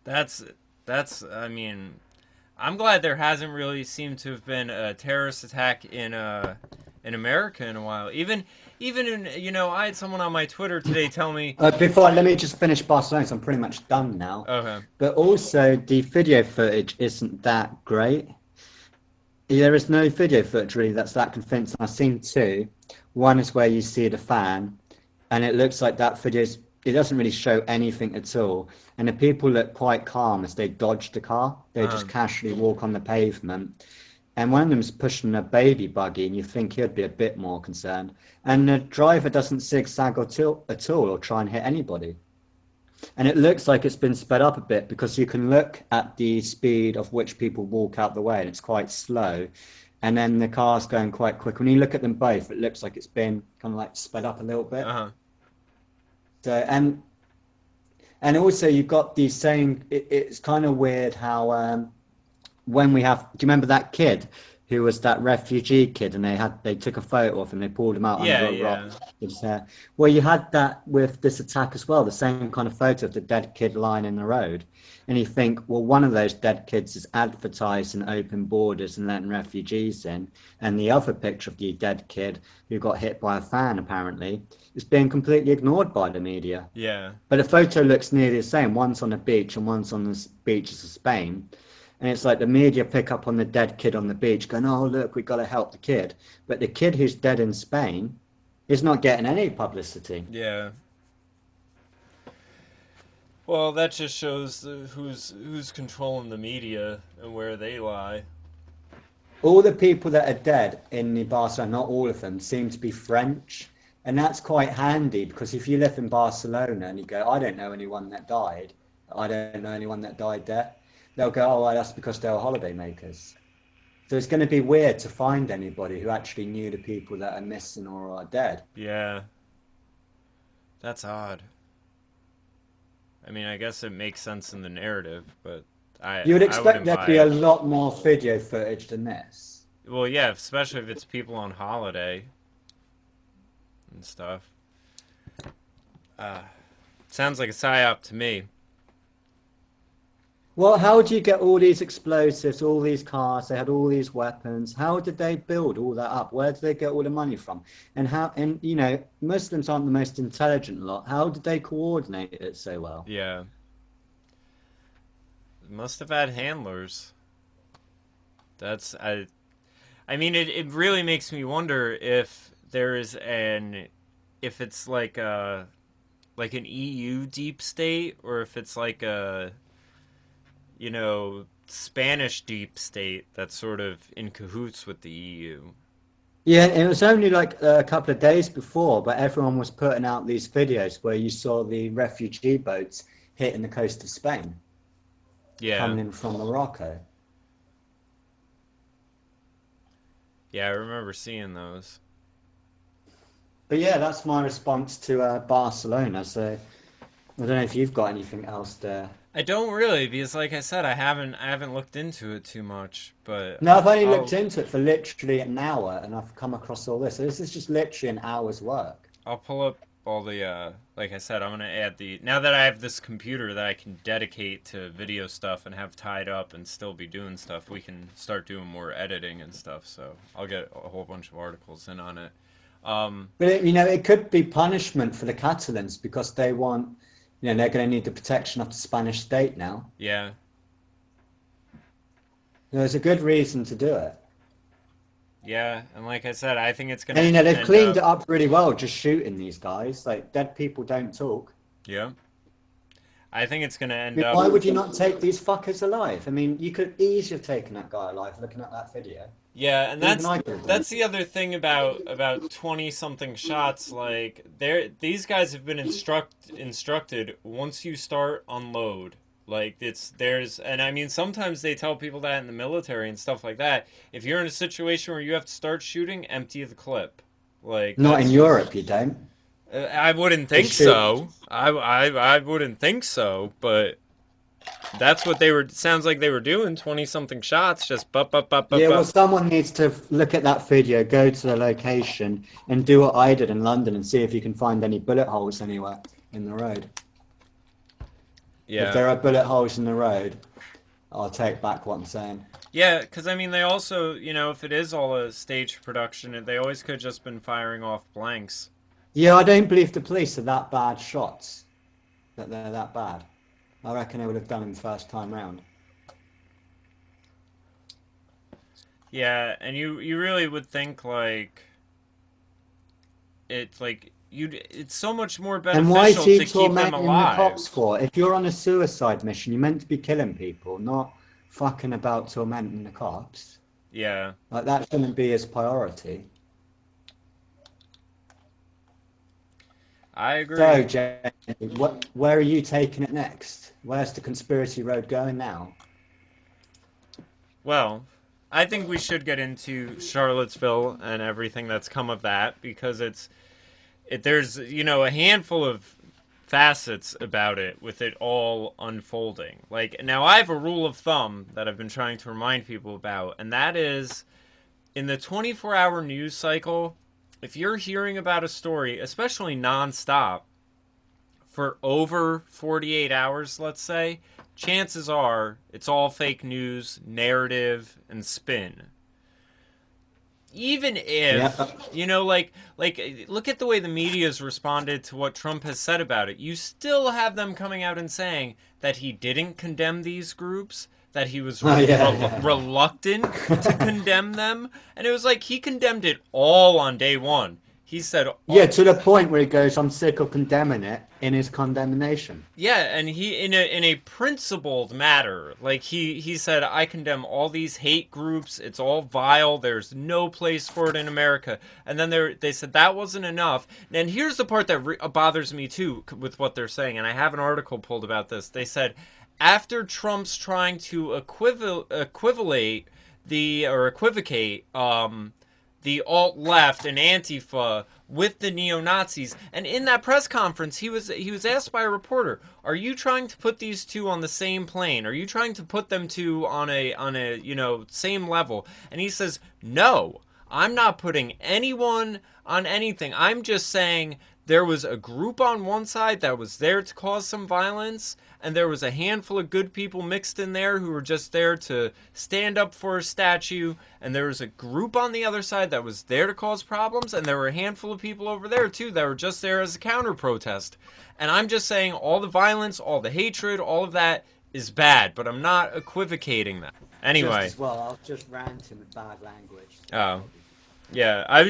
I mean, I'm glad there hasn't really seemed to have been a terrorist attack in America in a while. Even in, I had someone on my Twitter today tell me... Let me just finish Barcelona, so I'm pretty much done now. Okay. But also, the video footage isn't that great. There is no video footage really that's that convincing. I've seen two. One is where you see the fan, and it looks like that it doesn't really show anything at all. And the people look quite calm as they dodge the car. They just casually walk on the pavement. And one of them's pushing a baby buggy, and you think he'd be a bit more concerned. And the driver doesn't zigzag at all or try and hit anybody. And it looks like it's been sped up a bit because you can look at the speed of which people walk out the way, and it's quite slow. And then the car's going quite quick. When you look at them both, it looks like it's been kind of like sped up a little bit. So, and also you've got these saying, it's kind of weird how when we have, do you remember that kid who was that refugee kid, and they took a photo of him, they pulled him out under a rock with his hair. Well, you had that with this attack as well, the same kind of photo of the dead kid lying in the road. And you think, well, one of those dead kids is advertising open borders and letting refugees in, and the other picture of the dead kid who got hit by a fan apparently is being completely ignored by the media. Yeah. But the photo looks nearly the same. One's on a beach and one's on the beaches of Spain. And it's like the media pick up on the dead kid on the beach going, oh, look, we've got to help the kid. But the kid who's dead in Spain is not getting any publicity. Yeah. Well, that just shows who's controlling the media and where they lie. All the people that are dead in the Barcelona, not all of them, seem to be French. And that's quite handy because if you live in Barcelona and you go, I don't know anyone that died, I don't know anyone that died there, they'll go, oh, well, that's because they were holiday makers. So it's going to be weird to find anybody who actually knew the people that are missing or are dead. Yeah. That's odd. I mean, I guess it makes sense in the narrative, but you would expect there to be a lot more video footage than this. Well, yeah, especially if it's people on holiday and stuff. Sounds like a psyop to me. Well, how do you get all these explosives, all these cars? They had all these weapons. How did they build all that up? Where did they get all the money from? And Muslims aren't the most intelligent lot. How did they coordinate it so well? Yeah. Must have had handlers. I mean, it really makes me wonder if if it's like an EU deep state, or if it's like a Spanish deep state that's sort of in cahoots with the EU. Yeah, it was only like a couple of days before, but everyone was putting out these videos where you saw the refugee boats hitting the coast of Spain. Yeah. Coming in from Morocco. Yeah, I remember seeing those. But yeah, that's my response to Barcelona. So I don't know if you've got anything else there. I don't really, because like I said, I haven't looked into it too much. But no, I've only looked into it for literally an hour, and I've come across all this. So this is just literally an hour's work. I'll pull up all the like I said, I'm gonna add now that I have this computer that I can dedicate to video stuff and have tied up and still be doing stuff, we can start doing more editing and stuff. So I'll get a whole bunch of articles in on it. But it could be punishment for the Catalans because they want. They're going to need the protection of the Spanish state now. Yeah. There's a good reason to do it. Yeah, and like I said, I think it's going to... And, they've cleaned it up really well, just shooting these guys. Like, dead people don't talk. Yeah. I think it's going to end up... Why would you not take these fuckers alive? I mean, you could easily have taken that guy alive looking at that video. Yeah, and that's the other thing about 20-something shots. Like, these guys have been instructed once you start, unload. Like, and I mean, sometimes they tell people that in the military and stuff like that. If you're in a situation where you have to start shooting, empty the clip. Like, not in Europe, you don't. I wouldn't think so. I wouldn't think so, but that's what they were. Sounds like they were doing 20-something shots, just bup. Yeah, well, someone needs to look at that video, go to the location, and do what I did in London, and see if you can find any bullet holes anywhere in the road. Yeah. If there are bullet holes in the road, I'll take back what I'm saying. Yeah, because I mean, they also, if it is all a staged production, they always could have just been firing off blanks. Yeah, I don't believe the police are that bad shots. That they're that bad. I reckon they would have done them first time round. Yeah, and you really would think it's so much more beneficial to keep them alive. The cops for? If you're on a suicide mission, you're meant to be killing people, not fucking about tormenting the cops. Yeah. Like, that shouldn't be his priority. I agree. So, Jamie, where are you taking it next? Where's the conspiracy road going now? Well, I think we should get into Charlottesville and everything that's come of that, because there's a handful of facets about it with it all unfolding. Like, now I have a rule of thumb that I've been trying to remind people about, and that is, in the 24-hour news cycle, if you're hearing about a story, especially nonstop, for over 48 hours, let's say, chances are it's all fake news, narrative, and spin. Even if, look at the way the media's responded to what Trump has said about it. You still have them coming out and saying that he didn't condemn these groups, that he was reluctant to condemn them. And it was like he condemned it all on day one. He said... Yeah, to the point where he goes, I'm sick of condemning it, in his condemnation. Yeah, and he, in a principled matter, like he said, I condemn all these hate groups, it's all vile, there's no place for it in America. And then they said that wasn't enough. And here's the part that bothers me too, with what they're saying, and I have an article pulled about this. They said, after Trump's trying to equivocate the alt-left and Antifa with the neo-Nazis, and in that press conference, he was asked by a reporter, "Are you trying to put these two on the same plane? Are you trying to put them two on a same level?" And he says, "No, I'm not putting anyone on anything. I'm just saying there was a group on one side that was there to cause some violence, and there was a handful of good people mixed in there who were just there to stand up for a statue, and there was a group on the other side that was there to cause problems, and there were a handful of people over there too that were just there as a counter-protest. And I'm just saying all the violence, all the hatred, all of that is bad, but I'm not equivocating that." Anyway. Just as well, I was just ranting with bad language. Oh. Yeah, I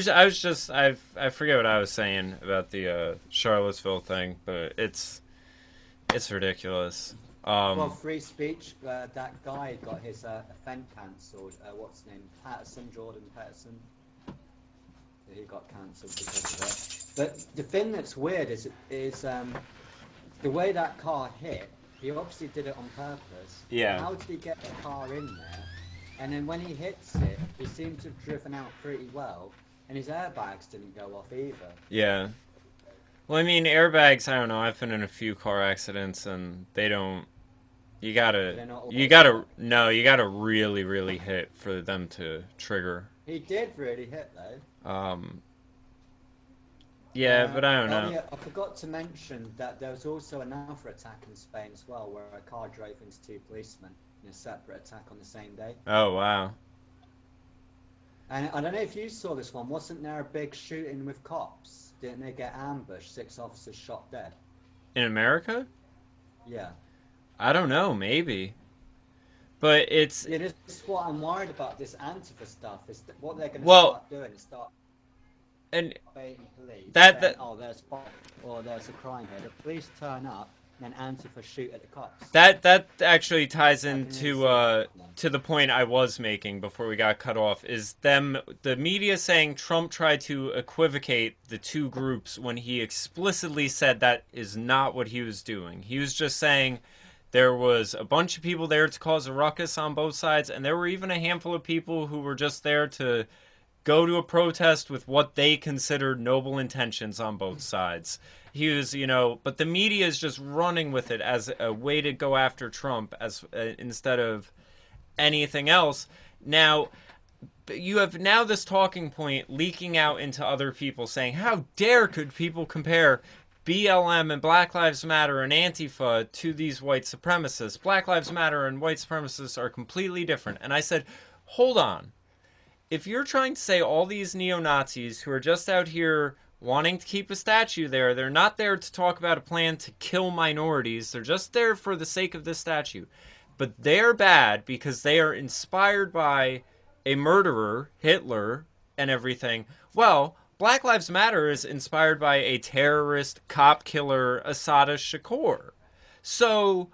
forget what I was saying about the Charlottesville thing, but it's ridiculous. Well, free speech. That guy got his event cancelled. What's his name? Jordan Peterson. He got cancelled because of it. But the thing that's weird is the way that car hit. He obviously did it on purpose. Yeah. How did he get the car in there? And then when he hits it, he seems to have driven out pretty well, and his airbags didn't go off either. Yeah. Well, I mean, airbags, I don't know, I've been in a few car accidents, and they don't... You gotta really, really hit for them to trigger. He did really hit, though. Yeah, but I don't know. Yeah, I forgot to mention that there was also another attack in Spain as well, where a car drove into two policemen in a separate attack on the same day. Oh, wow. And I don't know if you saw this one. Wasn't there a big shooting with cops? Didn't they get ambushed? 6 officers shot dead. In America? Yeah. I don't know, maybe. But it's... Yeah, this is what I'm worried about, this Antifa stuff. Is what they're going to start doing is start... And baiting police. Oh, there's a crime here. The police turn up, and then Antifa shoot at the cops. That actually ties into to the point I was making before we got cut off. Is the media saying Trump tried to equivocate the two groups when he explicitly said that is not what he was doing. He was just saying there was a bunch of people there to cause a ruckus on both sides, and there were even a handful of people who were just there to go to a protest with what they considered noble intentions on both sides. He was, but the media is just running with it as a way to go after Trump as instead of anything else. Now, you have now this talking point leaking out into other people saying, how dare could people compare BLM and Black Lives Matter and Antifa to these white supremacists? Black Lives Matter and white supremacists are completely different. And I said, hold on. If you're trying to say all these neo-Nazis who are just out here wanting to keep a statue there, they're not there to talk about a plan to kill minorities. They're just there for the sake of this statue. But they're bad because they are inspired by a murderer, Hitler, and everything. Well, Black Lives Matter is inspired by a terrorist, cop killer, Assata Shakur. So,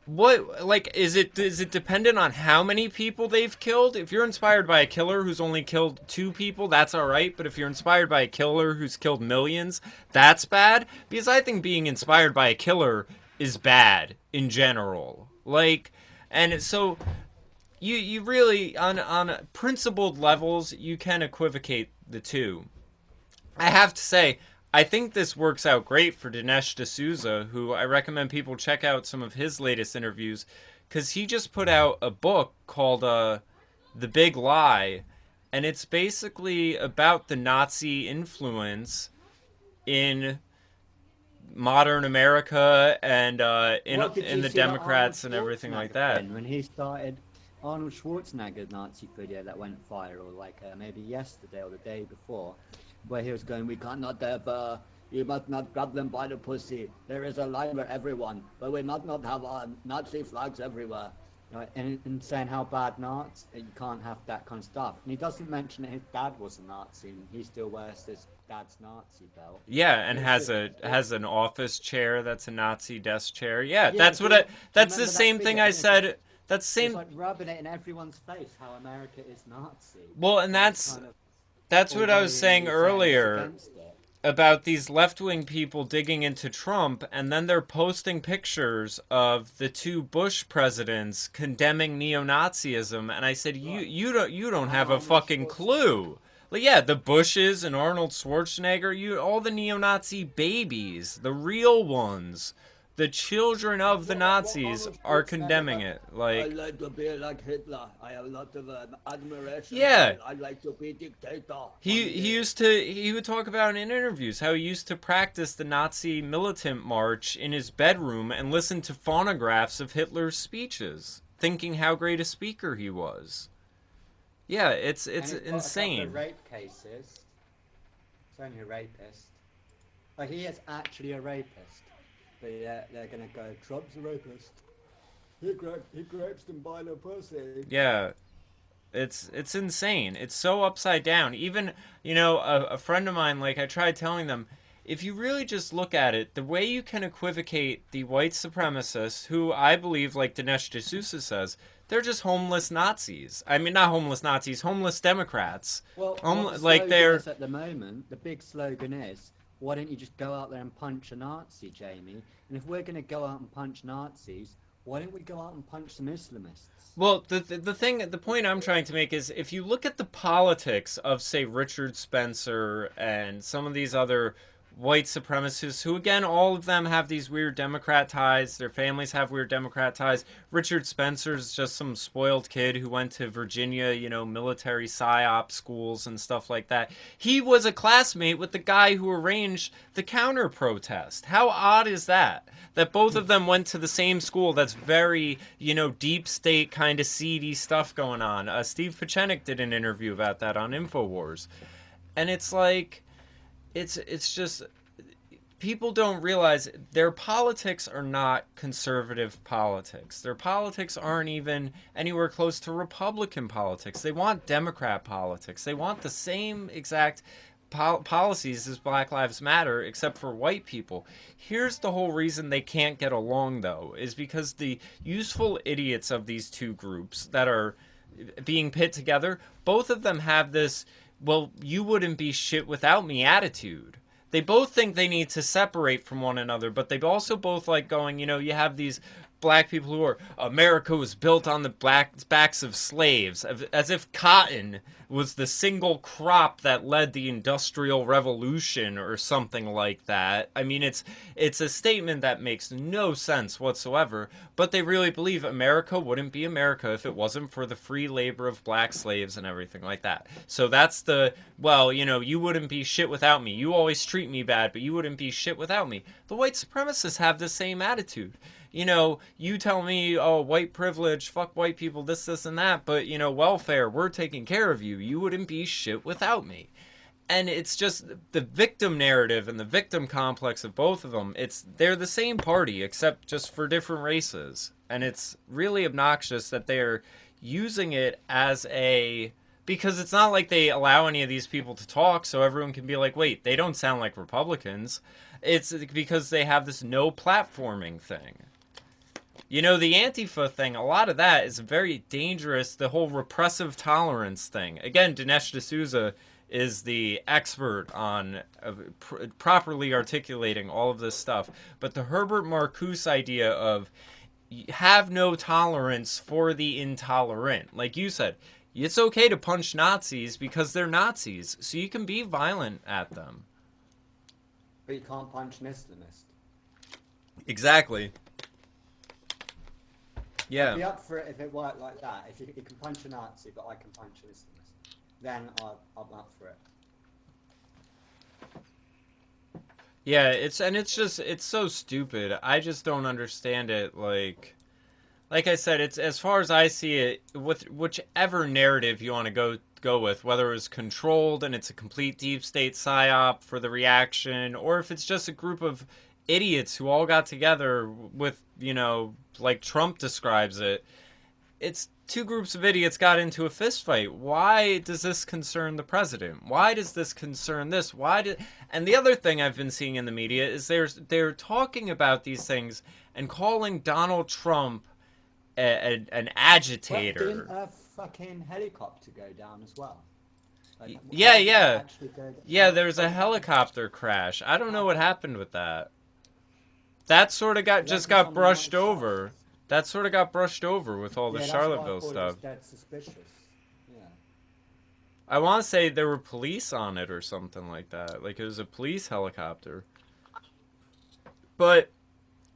what, like, is it dependent on how many people they've killed? If you're inspired by a killer who's only killed 2 people, that's all right. But if you're inspired by a killer who's killed millions, that's bad. Because I think being inspired by a killer is bad in general. Like, and so you really, on principled levels, you can equivocate the two. I have to say, I think this works out great for Dinesh D'Souza, who I recommend people check out some of his latest interviews, because he just put out a book called The Big Lie, and it's basically about the Nazi influence in modern America and in the Democrats and everything like that. When he started Arnold Schwarzenegger's Nazi video that went viral, like maybe yesterday or the day before, where he was going, we cannot have, you must not grab them by the pussy. There is a line for everyone, but we must not have Nazi flags everywhere. Right? And saying how bad Nazis, you can't have that kind of stuff. And he doesn't mention that his dad was a Nazi, and he still wears his dad's Nazi belt. Yeah, and has an office chair that's a Nazi desk chair. Yeah, that's the same thing I said. That's the same. It's like rubbing it in everyone's face how America is Nazi. Well, and that's what I was saying earlier about these left-wing people digging into Trump, and then they're posting pictures of the 2 Bush presidents condemning neo-Nazism, and I said, you don't have a fucking clue. Like, yeah, the Bushes and Arnold Schwarzenegger, all the neo-Nazi babies, the real ones, the children of the Nazis are condemning it. Like, I like to be like Hitler. I have a lot of admiration. Yeah. I like to be dictator. He would talk about in interviews how he used to practice the Nazi militant march in his bedroom and listen to phonographs of Hitler's speeches, thinking how great a speaker he was. Yeah, it's insane. The rape cases. It's only a rapist. But he is actually a rapist. But yeah, they're gonna go, Trump's a rapist. He grapes them by the pussy. Yeah, it's insane. It's so upside down. Even, a friend of mine, like, I tried telling them, if you really just look at it, the way you can equivocate the white supremacists, who I believe, like Dinesh D'Souza says, they're just homeless Nazis. I mean, not homeless Nazis, homeless Democrats. Well, like they're at the moment, the big slogan is, why don't you just go out there and punch a Nazi, Jamie? And if we're going to go out and punch Nazis, why don't we go out and punch some Islamists? Well, the point I'm trying to make is, if you look at the politics of, say, Richard Spencer and some of these other white supremacists, who, again, all of them have these weird Democrat ties. Their families have weird Democrat ties. Richard Spencer's just some spoiled kid who went to Virginia, military PSYOP schools and stuff like that. He was a classmate with the guy who arranged the counter protest. How odd is that? That both of them went to the same school that's very, deep state kind of seedy stuff going on. Steve Pachenik did an interview about that on InfoWars. And it's like, it's just, people don't realize their politics are not conservative politics. Their politics aren't even anywhere close to Republican politics. They want Democrat politics. They want the same exact policies as Black Lives Matter, except for white people. Here's the whole reason they can't get along, though, is because the useful idiots of these 2 groups that are being pit together, both of them have this, well, you wouldn't be shit without me attitude. They both think they need to separate from one another, but they also both like going, you have these black people who are, America was built on the backs of slaves, as if cotton was the single crop that led the Industrial Revolution or something like that. I mean, it's a statement that makes no sense whatsoever, but they really believe America wouldn't be America if it wasn't for the free labor of black slaves and everything like that. So that's well, you wouldn't be shit without me. You always treat me bad, but you wouldn't be shit without me. The white supremacists have the same attitude. You tell me, oh, white privilege, fuck white people, this, and that, but, welfare, we're taking care of you. You wouldn't be shit without me. And it's just the victim narrative and the victim complex of both of them. They're the same party, except just for different races. And it's really obnoxious that they're using it as because it's not like they allow any of these people to talk, so everyone can be like, wait, they don't sound like Republicans. It's because they have this no platforming thing. The Antifa thing, a lot of that is very dangerous, the whole repressive tolerance thing. Again, Dinesh D'Souza is the expert on properly articulating all of this stuff. But the Herbert Marcuse idea of have no tolerance for the intolerant. Like you said, it's okay to punch Nazis because they're Nazis, so you can be violent at them. But you can't punch an Islamist. Exactly. Yeah. I'd be up for it if it worked like that. If you can punch a Nazi, but I can punch an Islamist, then I'm up for it. Yeah, it's so stupid. I just don't understand it. Like I said, it's, as far as I see it, with whichever narrative you want to go with, whether it was controlled and it's a complete deep state psyop for the reaction, or if it's just a group of idiots who all got together with, like Trump describes it, it's two groups of idiots got into a fist fight. Why does this concern the president? Why does this concern this? And the other thing I've been seeing in the media is they're talking about these things and calling Donald Trump an agitator. Didn't a fucking helicopter go down as well? Yeah, there was a helicopter crash. I don't know what happened with that. That sort of got brushed over. That sort of got brushed over with all the Charlottesville stuff. That's suspicious. Yeah. I want to say there were police on it or something like that. Like it was a police helicopter. But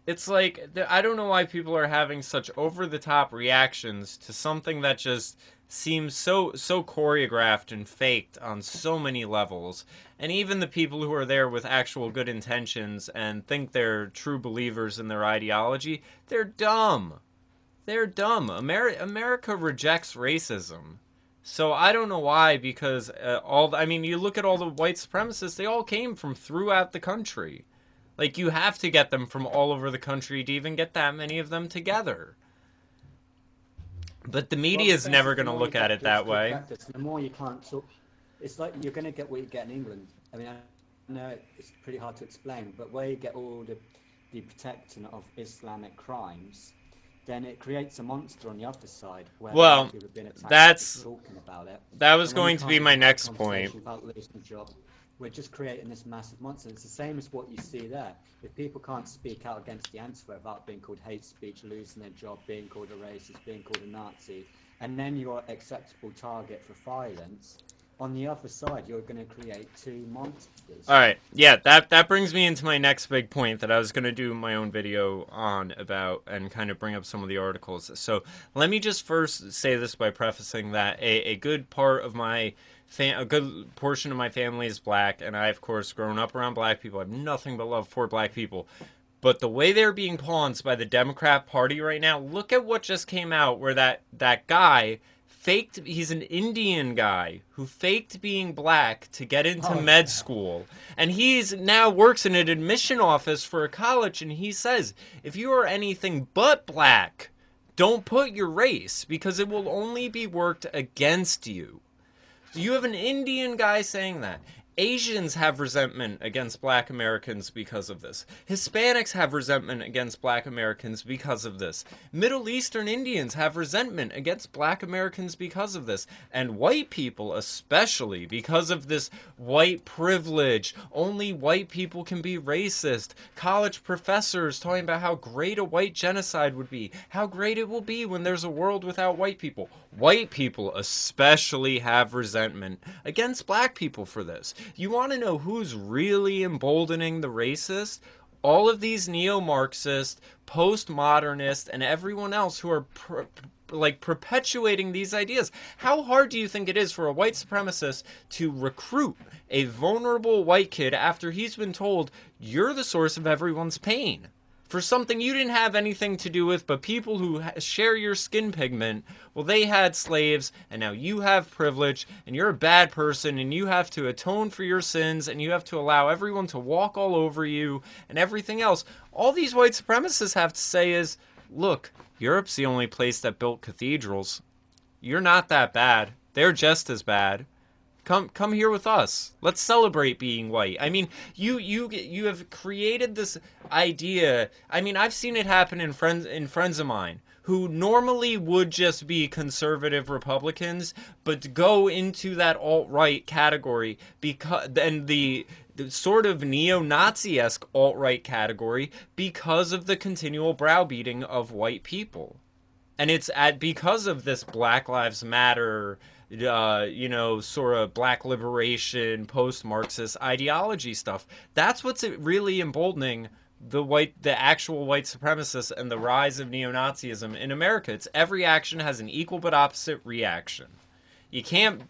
it's like, I don't know why people are having such over-the-top reactions to something that just seems so choreographed and faked on so many levels. And even the people who are there with actual good intentions and think they're true believers in their ideology, they're dumb. They're dumb. America rejects racism. So I don't know why, because you look at all the white supremacists, they all came from throughout the country. Like, you have to get them from all over the country to even get that many of them together. But the media is never going to look at it that way. Practice, the more you can't talk, it's like you're going to get what you get in England. I mean, I know it's pretty hard to explain, but where you get all the protecting of Islamic crimes, then it creates a monster on the other side. Where people have been attacked, talking about it. That was going to be my next point. About losing a job. We're just creating this massive monster. It's the same as what you see there. If people can't speak out against the answer without being called hate speech, losing their job, being called a racist, being called a Nazi, and then you're an acceptable target for violence, on the other side, you're going to create two monsters. All right. Yeah, that brings me into my next big point that I was going to do my own video on about and kind of bring up some of the articles. So let me just first say this by prefacing that a good part of a good portion of my family is black, and I, of course, grown up around black people. I have nothing but love for black people. But the way they're being pawns by the Democrat Party right now, look at what just came out where that guy faked, he's an Indian guy who faked being black to get into med school. And he's now works in an admission office for a college, and he says, if you are anything but black, don't put your race, because it will only be worked against you. So you have an Indian guy saying that. Asians have resentment against black Americans because of this. Hispanics have resentment against black Americans because of this. Middle Eastern Indians have resentment against black Americans because of this. And white people especially, because of this white privilege. Only white people can be racist. College professors talking about how great a white genocide would be. How great it will be when there's a world without white people. White people especially have resentment against black people for this. You want to know who's really emboldening the racist? All of these neo-Marxist, postmodernist, and everyone else who are perpetuating these ideas. How hard do you think it is for a white supremacist to recruit a vulnerable white kid after he's been told, you're the source of everyone's pain? For something you didn't have anything to do with, but people who share your skin pigment, well, they had slaves, and now you have privilege, and you're a bad person, and you have to atone for your sins, and you have to allow everyone to walk all over you, and everything else. All these white supremacists have to say is, look, Europe's the only place that built cathedrals. You're not that bad. They're just as bad. Come here with us. Let's celebrate being white. I mean, you have created this idea. I mean, I've seen it happen in friends of mine who normally would just be conservative Republicans, but go into that alt-right category because then the sort of neo-Nazi-esque alt-right category because of the continual browbeating of white people. And it's because of this Black Lives Matter, sort of black liberation, post-Marxist ideology stuff. That's what's really emboldening the actual white supremacists and the rise of neo-Nazism in America. It's every action has an equal but opposite reaction. You can't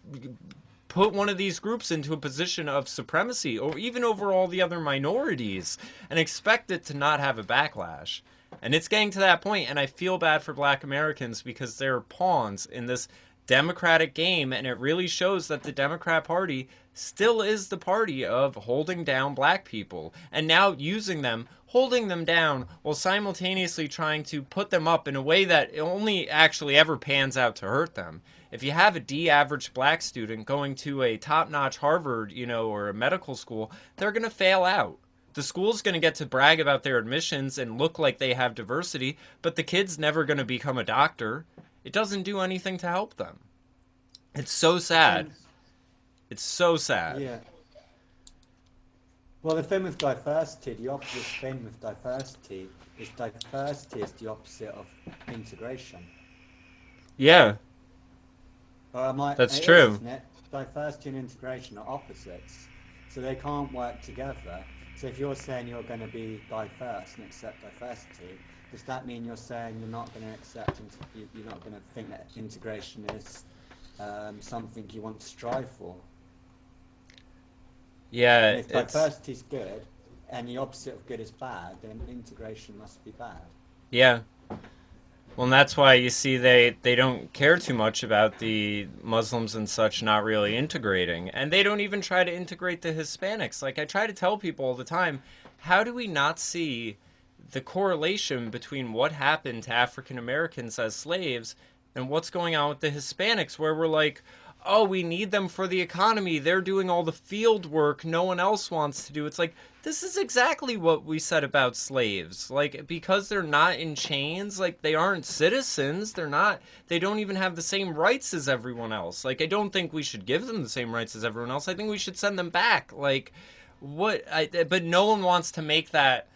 put one of these groups into a position of supremacy or even over all the other minorities and expect it to not have a backlash. And it's getting to that point, and I feel bad for black Americans because they're pawns in this Democratic game, and it really shows that the Democrat Party still is the party of holding down black people, and now using them, holding them down, while simultaneously trying to put them up in a way that only actually ever pans out to hurt them. If you have a D-average black student going to a top-notch Harvard, or a medical school, they're going to fail out. The school's going to get to brag about their admissions and look like they have diversity, but the kid's never going to become a doctor. It doesn't do anything to help them. It's so sad. It's so sad. Yeah. Well, the thing with diversity, the opposite thing with diversity is the opposite of integration. Yeah. That's true. Isn't it? Diversity and integration are opposites, so they can't work together. So if you're saying you're going to be diverse and accept diversity, does that mean you're saying you're not going to accept, you're not going to think that integration is something you want to strive for? Yeah. And if diversity is good and the opposite of good is bad, then integration must be bad. Yeah. Well, and that's why you see they don't care too much about the Muslims and such not really integrating. And they don't even try to integrate the Hispanics. Like, I try to tell people all the time, how do we not see the correlation between what happened to African Americans as slaves and what's going on with the Hispanics, where we're like, oh, we need them for the economy. They're doing all the field work no one else wants to do. It's like, this is exactly what we said about slaves. Like, because they're not in chains, like, they aren't citizens. They don't even have the same rights as everyone else. Like, I don't think we should give them the same rights as everyone else. I think we should send them back. Like, but no one wants to make that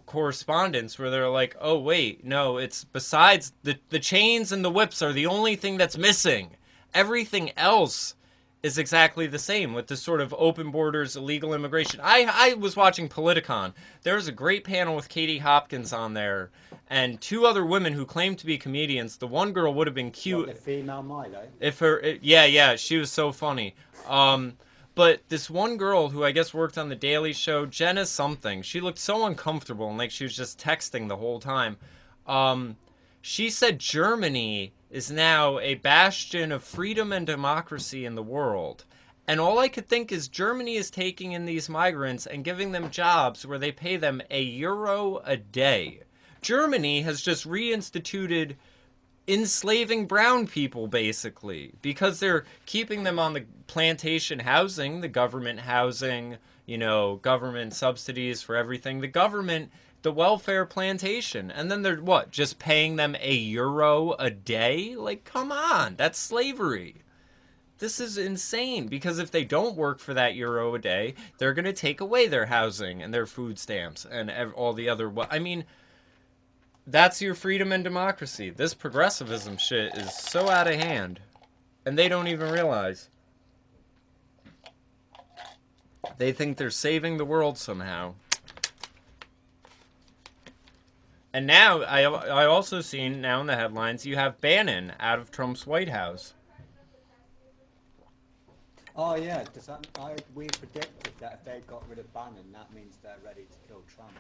correspondence where they're like, oh, wait, no, it's besides the chains and the whips are the only thing that's missing. Everything else is exactly the same with this sort of open borders, illegal immigration. I was watching Politicon. There was a great panel with Katie Hopkins on there and two other women who claimed to be comedians. The one girl would have been cute. What, the female Milo? Yeah, she was so funny. But this one girl who I guess worked on The Daily Show, Jenna something, she looked so uncomfortable and like she was just texting the whole time. She said Germany is now a bastion of freedom and democracy in the world. And all I could think is Germany is taking in these migrants and giving them jobs where they pay them €1 a day. Germany has just reinstituted enslaving brown people, basically, because they're keeping them on the plantation housing, the government housing, government subsidies for everything, the welfare plantation, and then they're what, just paying them €1 a day? Like, come on, that's slavery. This is insane, because if they don't work for that €1 a day, they're going to take away their housing and their food stamps and all the other... I mean, that's your freedom and democracy. This progressivism shit is so out of hand, and they don't even realize. They think they're saving the world somehow. And now, I also seen now in the headlines, you have Bannon out of Trump's White House. Oh yeah, we predicted that if they got rid of Bannon, that means they're ready to kill Trump.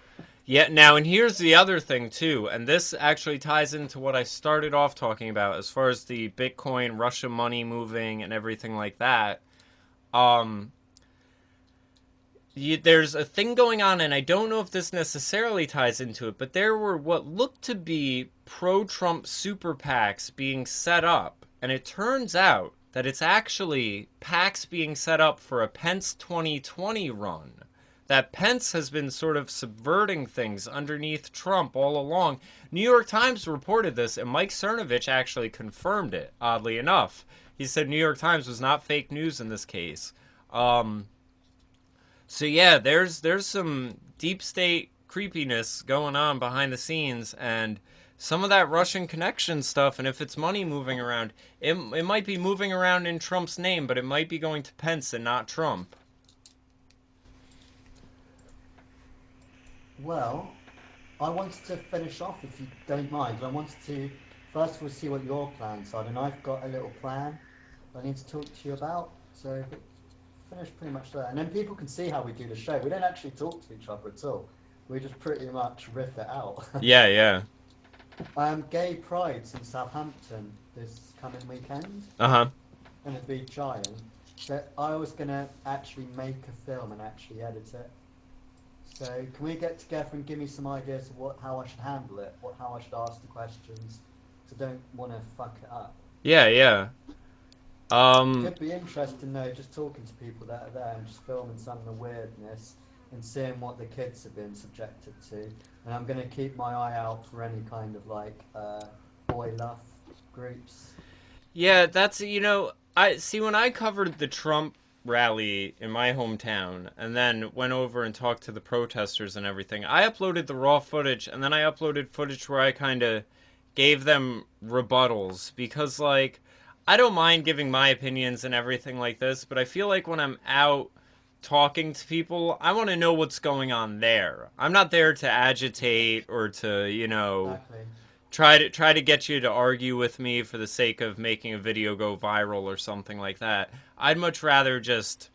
Yeah, now, and here's the other thing too, and this actually ties into what I started off talking about as far as the Bitcoin, Russia money moving, and everything like that. There's a thing going on, and I don't know if this necessarily ties into it, but there were what looked to be pro-Trump super PACs being set up, and it turns out that it's actually PACs being set up for a Pence 2020 run. That Pence has been sort of subverting things underneath Trump all along. New York Times reported this, and Mike Cernovich actually confirmed it, oddly enough. He said New York Times was not fake news in this case. So yeah, there's some deep state creepiness going on behind the scenes, and some of that Russian connection stuff, and if it's money moving around, it might be moving around in Trump's name, but it might be going to Pence and not Trump. Well, I wanted to finish off, if you don't mind. I wanted to, first of all, see what your plans are, and I've got a little plan I need to talk to you about, so finish pretty much there. And then people can see how we do the show. We don't actually talk to each other at all. We just pretty much riff it out. Yeah. Gay Pride's in Southampton this coming weekend. Uh-huh. And it'd be giant. But I was going to actually make a film and actually edit it. So can we get together and give me some ideas of how I should handle it, how I should ask the questions, so I don't want to fuck it up. Yeah. It'd be interesting though, just talking to people that are there and just filming some of the weirdness and seeing what the kids have been subjected to. And I'm going to keep my eye out for any kind of boy love groups. Yeah, that's, I see when I covered the Trump rally in my hometown and then went over and talked to the protesters and everything, I uploaded the raw footage, and then I uploaded footage where I kind of gave them rebuttals, because I don't mind giving my opinions and everything like this, but I feel like when I'm out talking to people, I want to know what's going on there. I'm not there to agitate or to, Exactly. try to get you to argue with me for the sake of making a video go viral or something like that. I'd much rather just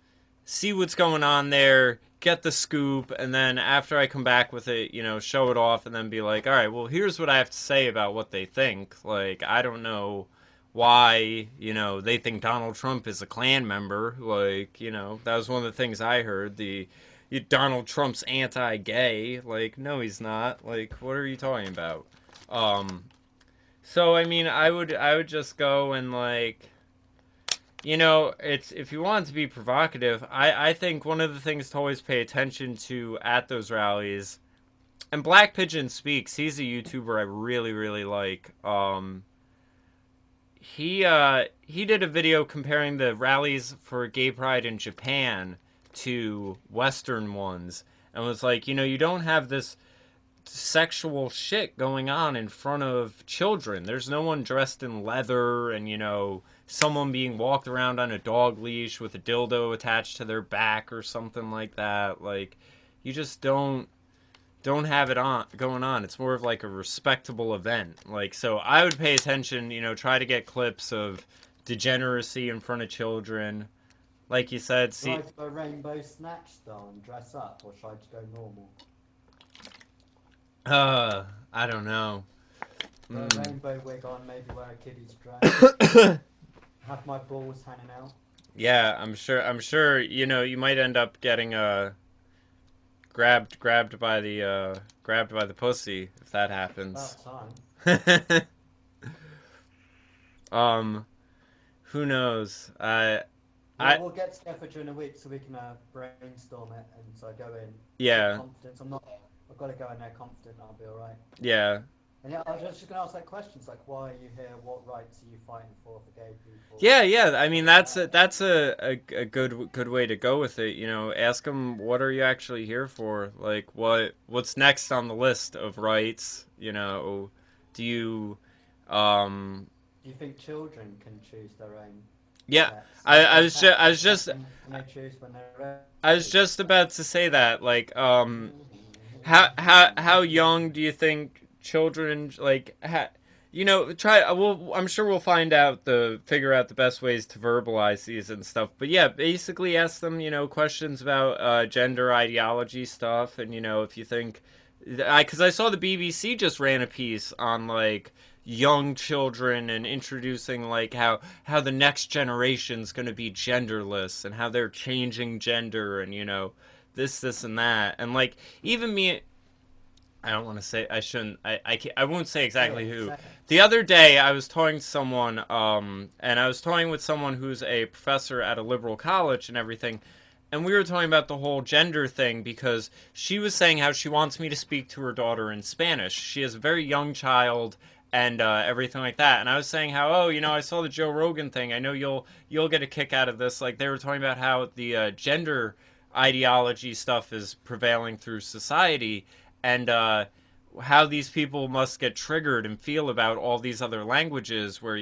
see what's going on there, get the scoop, and then after I come back with it, show it off, and then be like, all right, well, here's what I have to say about what they think. I don't know why, they think Donald Trump is a Klan member. That was one of the things I heard. Donald Trump's anti-gay. No, he's not. What are you talking about? So, I mean, I would just go and, it's, if you want to be provocative, I think one of the things to always pay attention to at those rallies, and Black Pigeon Speaks, he's a YouTuber I really, really like. He did a video comparing the rallies for gay pride in Japan to Western ones, and was like, you don't have this sexual shit going on in front of children. There's no one dressed in leather and, someone being walked around on a dog leash with a dildo attached to their back or something like that. You just don't have it going on. It's more of a respectable event. So I would pay attention, try to get clips of degeneracy in front of children. Like you said, see. Should I go rainbow snatch style and dress up, or should I just go normal? I don't know. A rainbow wig on, maybe wear a kiddie's dress. Have my balls hanging out. Yeah, I'm sure, you might end up getting grabbed by the pussy if that happens. About time. Who knows? We'll get together during the week so we can brainstorm it, and so I go in Yeah. confidence. I've got to go in there confident. I'll be all right. Yeah. And yeah, I was just going to ask questions like, why are you here? What rights are you fighting for gay people? Yeah. I mean, that's a good way to go with it. Ask them, what are you actually here for? Like, what's next on the list of rights? Do you Do you think children can choose their own? Yeah, I was just Can they choose when they're ready? I was just about to say that. Like, how young do you think children like? Try. I'm sure we'll figure out the best ways to verbalize these and stuff. But yeah, basically ask them, questions about gender ideology stuff, and if you think, because I saw the BBC just ran a piece on like young children and introducing like how the next generation's going to be genderless and how they're changing gender and this and that, and like even me, I don't want to say, I shouldn't, I won't say exactly who. The other day I was talking to someone and I was talking with someone who's a professor at a liberal college and everything, and we were talking about the whole gender thing because she was saying how she wants me to speak to her daughter in Spanish. She has a very young child and everything like that. And I was saying how, I saw the Joe Rogan thing. I know you'll get a kick out of this. Like, they were talking about how the gender ideology stuff is prevailing through society, and how these people must get triggered and feel about all these other languages where,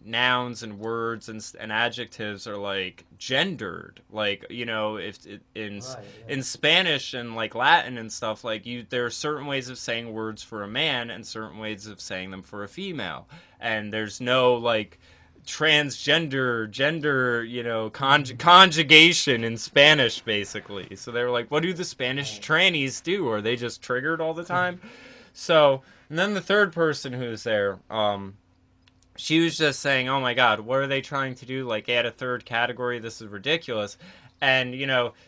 nouns and words and adjectives are like gendered. Like, if in Spanish and like Latin and stuff, like there are certain ways of saying words for a man and certain ways of saying them for a female. And there's no like transgender conjugation in Spanish, basically. So they were like, what do the Spanish trannies do? Are they just triggered all the time? So, and then the third person who was there, she was just saying, oh my god, what are they trying to do? Like, add a third category? This is ridiculous. And,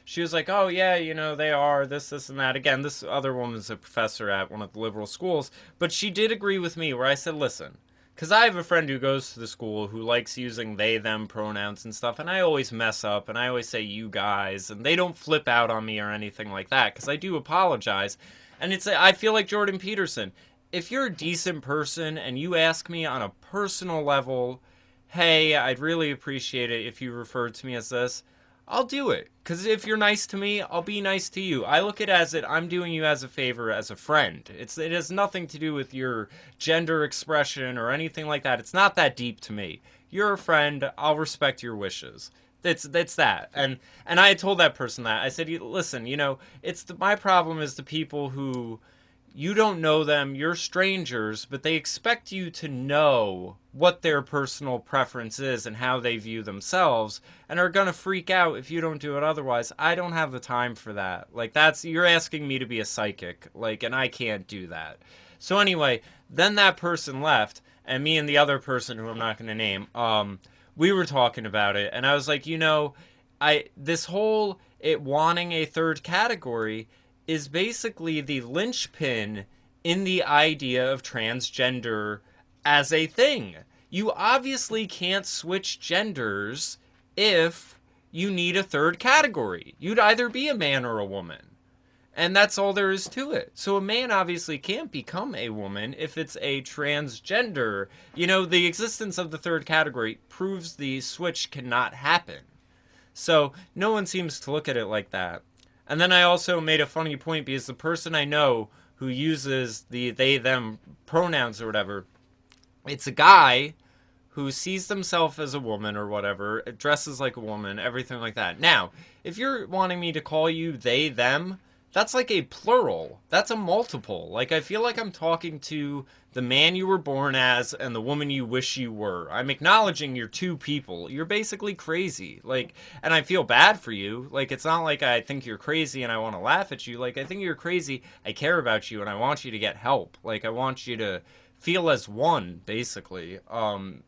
she was like, oh yeah, they are this and that. Again, this other woman's a professor at one of the liberal schools, but she did agree with me where I said, listen, because I have a friend who goes to the school who likes using they, them pronouns and stuff, and I always mess up, and I always say you guys, and they don't flip out on me or anything like that, because I do apologize. And I feel like Jordan Peterson. If you're a decent person and you ask me on a personal level, hey, I'd really appreciate it if you referred to me as this, I'll do it. Because if you're nice to me, I'll be nice to you. I look at it as I'm doing you as a favor as a friend. It has nothing to do with your gender expression or anything like that. It's not that deep to me. You're a friend. I'll respect your wishes. That's that. And I had told that person that. I said, listen, my problem is the people who, you don't know them, you're strangers, but they expect you to know what their personal preference is and how they view themselves, and are gonna freak out if you don't do it otherwise. I don't have the time for that. Like, you're asking me to be a psychic, like, and I can't do that. So anyway, then that person left, and me and the other person who I'm not gonna name, we were talking about it, and I was like, this whole it wanting a third category is basically the linchpin in the idea of transgender as a thing. You obviously can't switch genders if you need a third category. You'd either be a man or a woman. And that's all there is to it. So a man obviously can't become a woman if it's a transgender. The existence of the third category proves the switch cannot happen. So no one seems to look at it like that. And then I also made a funny point because the person I know who uses the they, them pronouns or whatever, it's a guy who sees themselves as a woman or whatever, dresses like a woman, everything like that. Now, if you're wanting me to call you they, them, that's like a plural. That's a multiple. Like, I feel like I'm talking to the man you were born as and the woman you wish you were. I'm acknowledging you're two people. You're basically crazy. Like, and I feel bad for you. Like, it's not like I think you're crazy and I want to laugh at you. Like, I think you're crazy. I care about you and I want you to get help. Like, I want you to feel as one, basically. And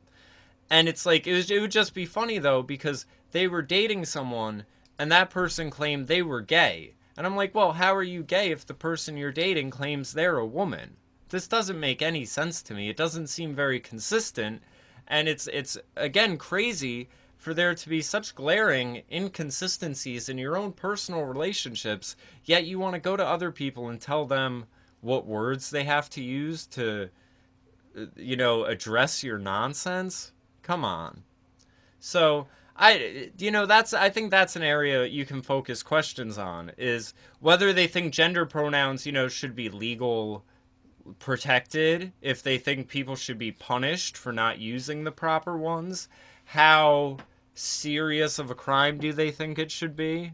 it's like, it would just be funny, though, because they were dating someone and that person claimed they were gay. And I'm like, well, how are you gay if the person you're dating claims they're a woman? This doesn't make any sense to me. It doesn't seem very consistent. And it's again crazy for there to be such glaring inconsistencies in your own personal relationships, yet you want to go to other people and tell them what words they have to use to, address your nonsense. Come on. So I think that's an area you can focus questions on, is whether they think gender pronouns, should be legal protected, if they think people should be punished for not using the proper ones, how serious of a crime do they think it should be?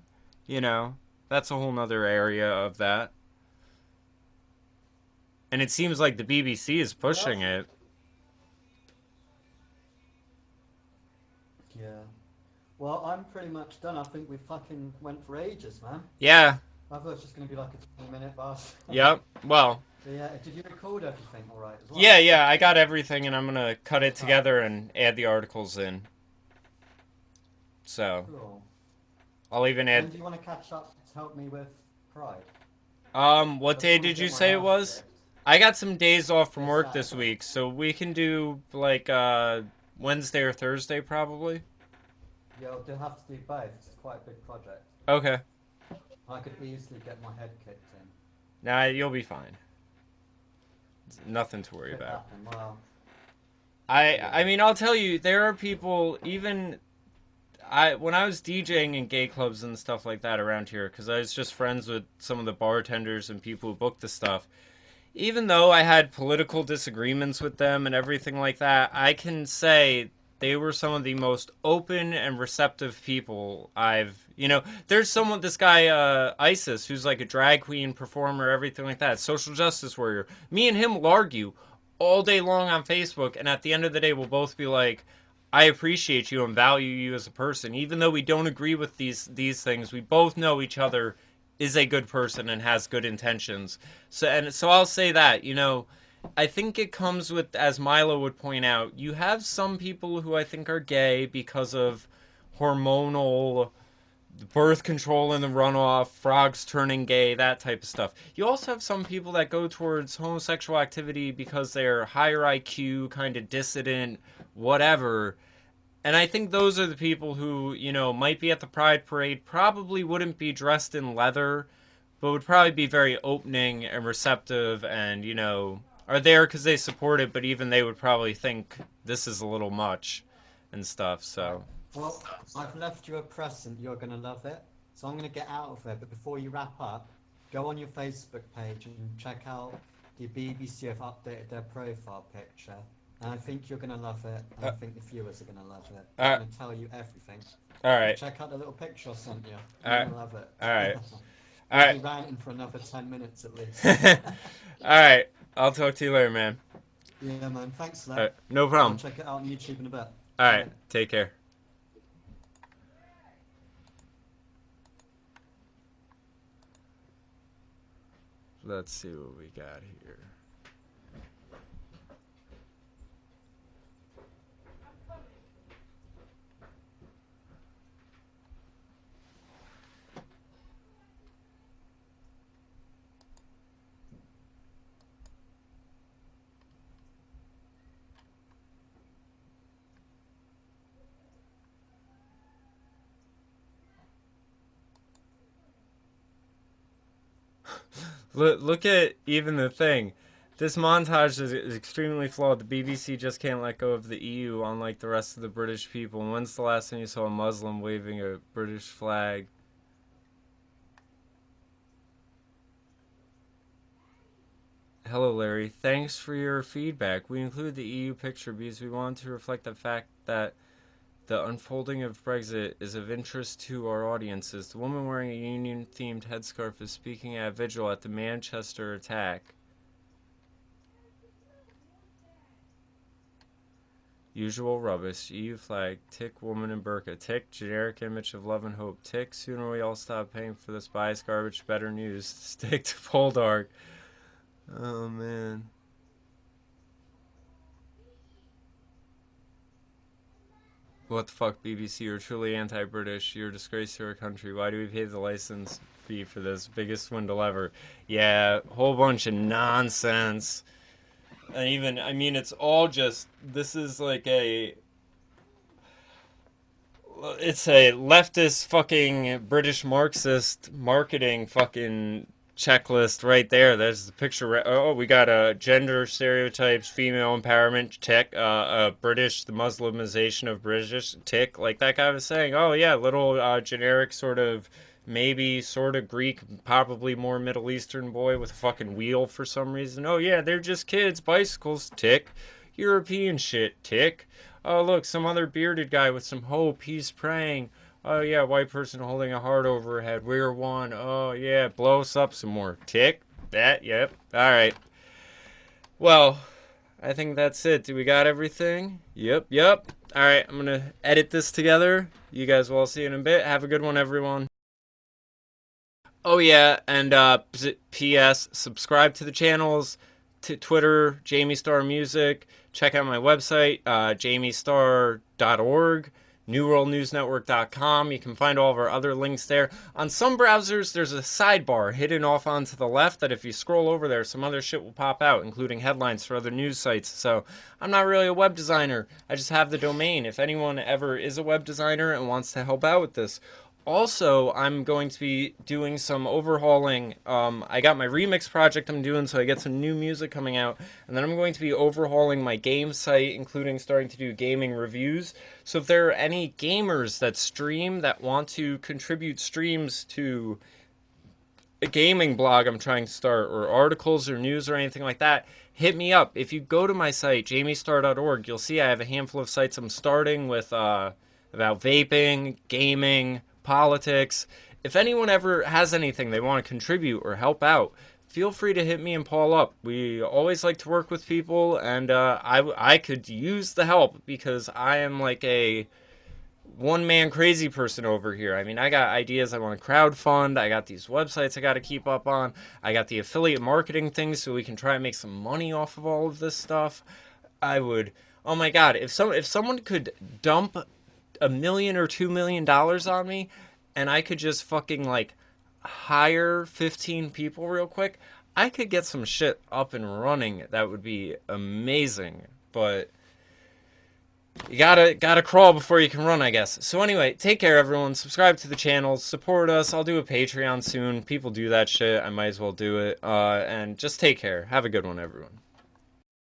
That's a whole nother area of that. And it seems like the BBC is pushing it. Yeah. Well, I'm pretty much done. I think we fucking went for ages, man. Yeah. I thought it was just going to be like a 20-minute bus. Yep. Well. Yeah. Did you record everything all right as well? Yeah. I got everything, and I'm going to cut it together and add the articles in. So. Cool. I'll even add... And do you want to catch up to help me with Pride? What day did you say it was? I got some days off from work this week, so we can do, like, Wednesday or Thursday, probably. Yeah, we'll have to do both. It's quite a big project. Okay. I could easily get my head kicked in. Nah, you'll be fine. It's nothing to worry about. Well, I mean, I'll tell you, there are people, even... when I was DJing in gay clubs and stuff like that around here, because I was just friends with some of the bartenders and people who booked the stuff, even though I had political disagreements with them and everything like that, I can say they were some of the most open and receptive people there's this guy, Isis, who's like a drag queen performer, everything like that, social justice warrior. Me and him will argue all day long on Facebook, and at the end of the day, we'll both be like, I appreciate you and value you as a person. Even though we don't agree with these things, we both know each other is a good person and has good intentions. So I'll say that, I think it comes with, as Milo would point out, you have some people who I think are gay because of hormonal birth control in the runoff, frogs turning gay, that type of stuff. You also have some people that go towards homosexual activity because they're higher IQ, kind of dissident, whatever. And I think those are the people who, might be at the Pride Parade, probably wouldn't be dressed in leather, but would probably be very opening and receptive and, are there because they support it, but even they would probably think this is a little much and stuff, so... Well, I've left you a present. You're going to love it. So I'm going to get out of it. But before you wrap up, go on your Facebook page and check out the BBC have updated their profile picture. And I think you're going to love it. And I think the viewers are going to love it. I'm going to tell you everything. All right. Check out the little picture I sent you. You're going to love it. All right. I'll be ranting for another 10 minutes at least. All right. I'll talk to you later, man. Yeah, man. Thanks for that. Right. No problem. I'll check it out on YouTube in a bit. All right. Take care. Let's see what we got here. Look at even the thing. This montage is extremely flawed. The BBC just can't let go of the EU, unlike the rest of the British people. And when's the last time you saw a Muslim waving a British flag? Hello, Larry. Thanks for your feedback. We include the EU picture because we want to reflect the fact that the unfolding of Brexit is of interest to our audiences. The woman wearing a union-themed headscarf is speaking at a vigil at the Manchester attack. Usual rubbish. EU flag. Tick, woman in burqa. Tick, generic image of love and hope. Tick, sooner we all stop paying for this bias garbage. Better news. Stick to Poldark. Oh, man. What the fuck, BBC? You're truly anti-British. You're a disgrace to our country. Why do we pay the license fee for this? Biggest swindle ever. Yeah, whole bunch of nonsense. And even, I mean, it's all just, this is like it's a leftist fucking British Marxist marketing fucking checklist right there. There's the picture. Oh, we got gender stereotypes, female empowerment, tick. British, the Muslimization of British, tick. Like that guy was saying. Oh yeah, little generic sort of maybe sort of Greek, probably more Middle Eastern boy with a fucking wheel for some reason. Oh yeah, they're just kids, bicycles, tick. European shit, tick. Oh look, some other bearded guy with some hope. He's praying. Oh yeah, white person holding a heart over her head. We're one. Oh yeah, blow us up some more. Tick. That. Yep. All right. Well, I think that's it. Do we got everything? Yep. Yep. All right. I'm gonna edit this together. You guys will all see in a bit. Have a good one, everyone. Oh yeah, and P.S. Subscribe to the channels, to Twitter, JamieStarrMusic. Check out my website, JamieStarr.org, NewWorldNewsNetwork.com. You can find all of our other links there. On some browsers, there's a sidebar hidden off onto the left that if you scroll over there, some other shit will pop out, including headlines for other news sites. So I'm not really a web designer. I just have the domain. If anyone ever is a web designer and wants to help out with this. Also, I'm going to be doing some overhauling. I got my remix project I'm doing, so I get some new music coming out. And then I'm going to be overhauling my game site, including starting to do gaming reviews. So if there are any gamers that stream that want to contribute streams to a gaming blog I'm trying to start, or articles or news or anything like that, hit me up. If you go to my site, JamieStarr.org, you'll see I have a handful of sites I'm starting with about vaping, gaming, politics. If anyone ever has anything they want to contribute or help out, feel free to hit me and Paul up. We always like to work with people, and I could use the help because I am like a one-man crazy person over here. I mean, I got ideas I want to crowdfund. I got these websites I got to keep up on. I got the affiliate marketing things so we can try and make some money off of all of this stuff. I would, oh my God, if someone could dump $1 million or $2 million on me and I could just fucking like hire 15 people real quick, I could get some shit up and running. That would be amazing. But you gotta crawl before you can run, I guess. So anyway, take care everyone. Subscribe to the channel, support us. I'll do a Patreon soon. People do that shit. I might as well do it. And just take care. Have a good one, everyone.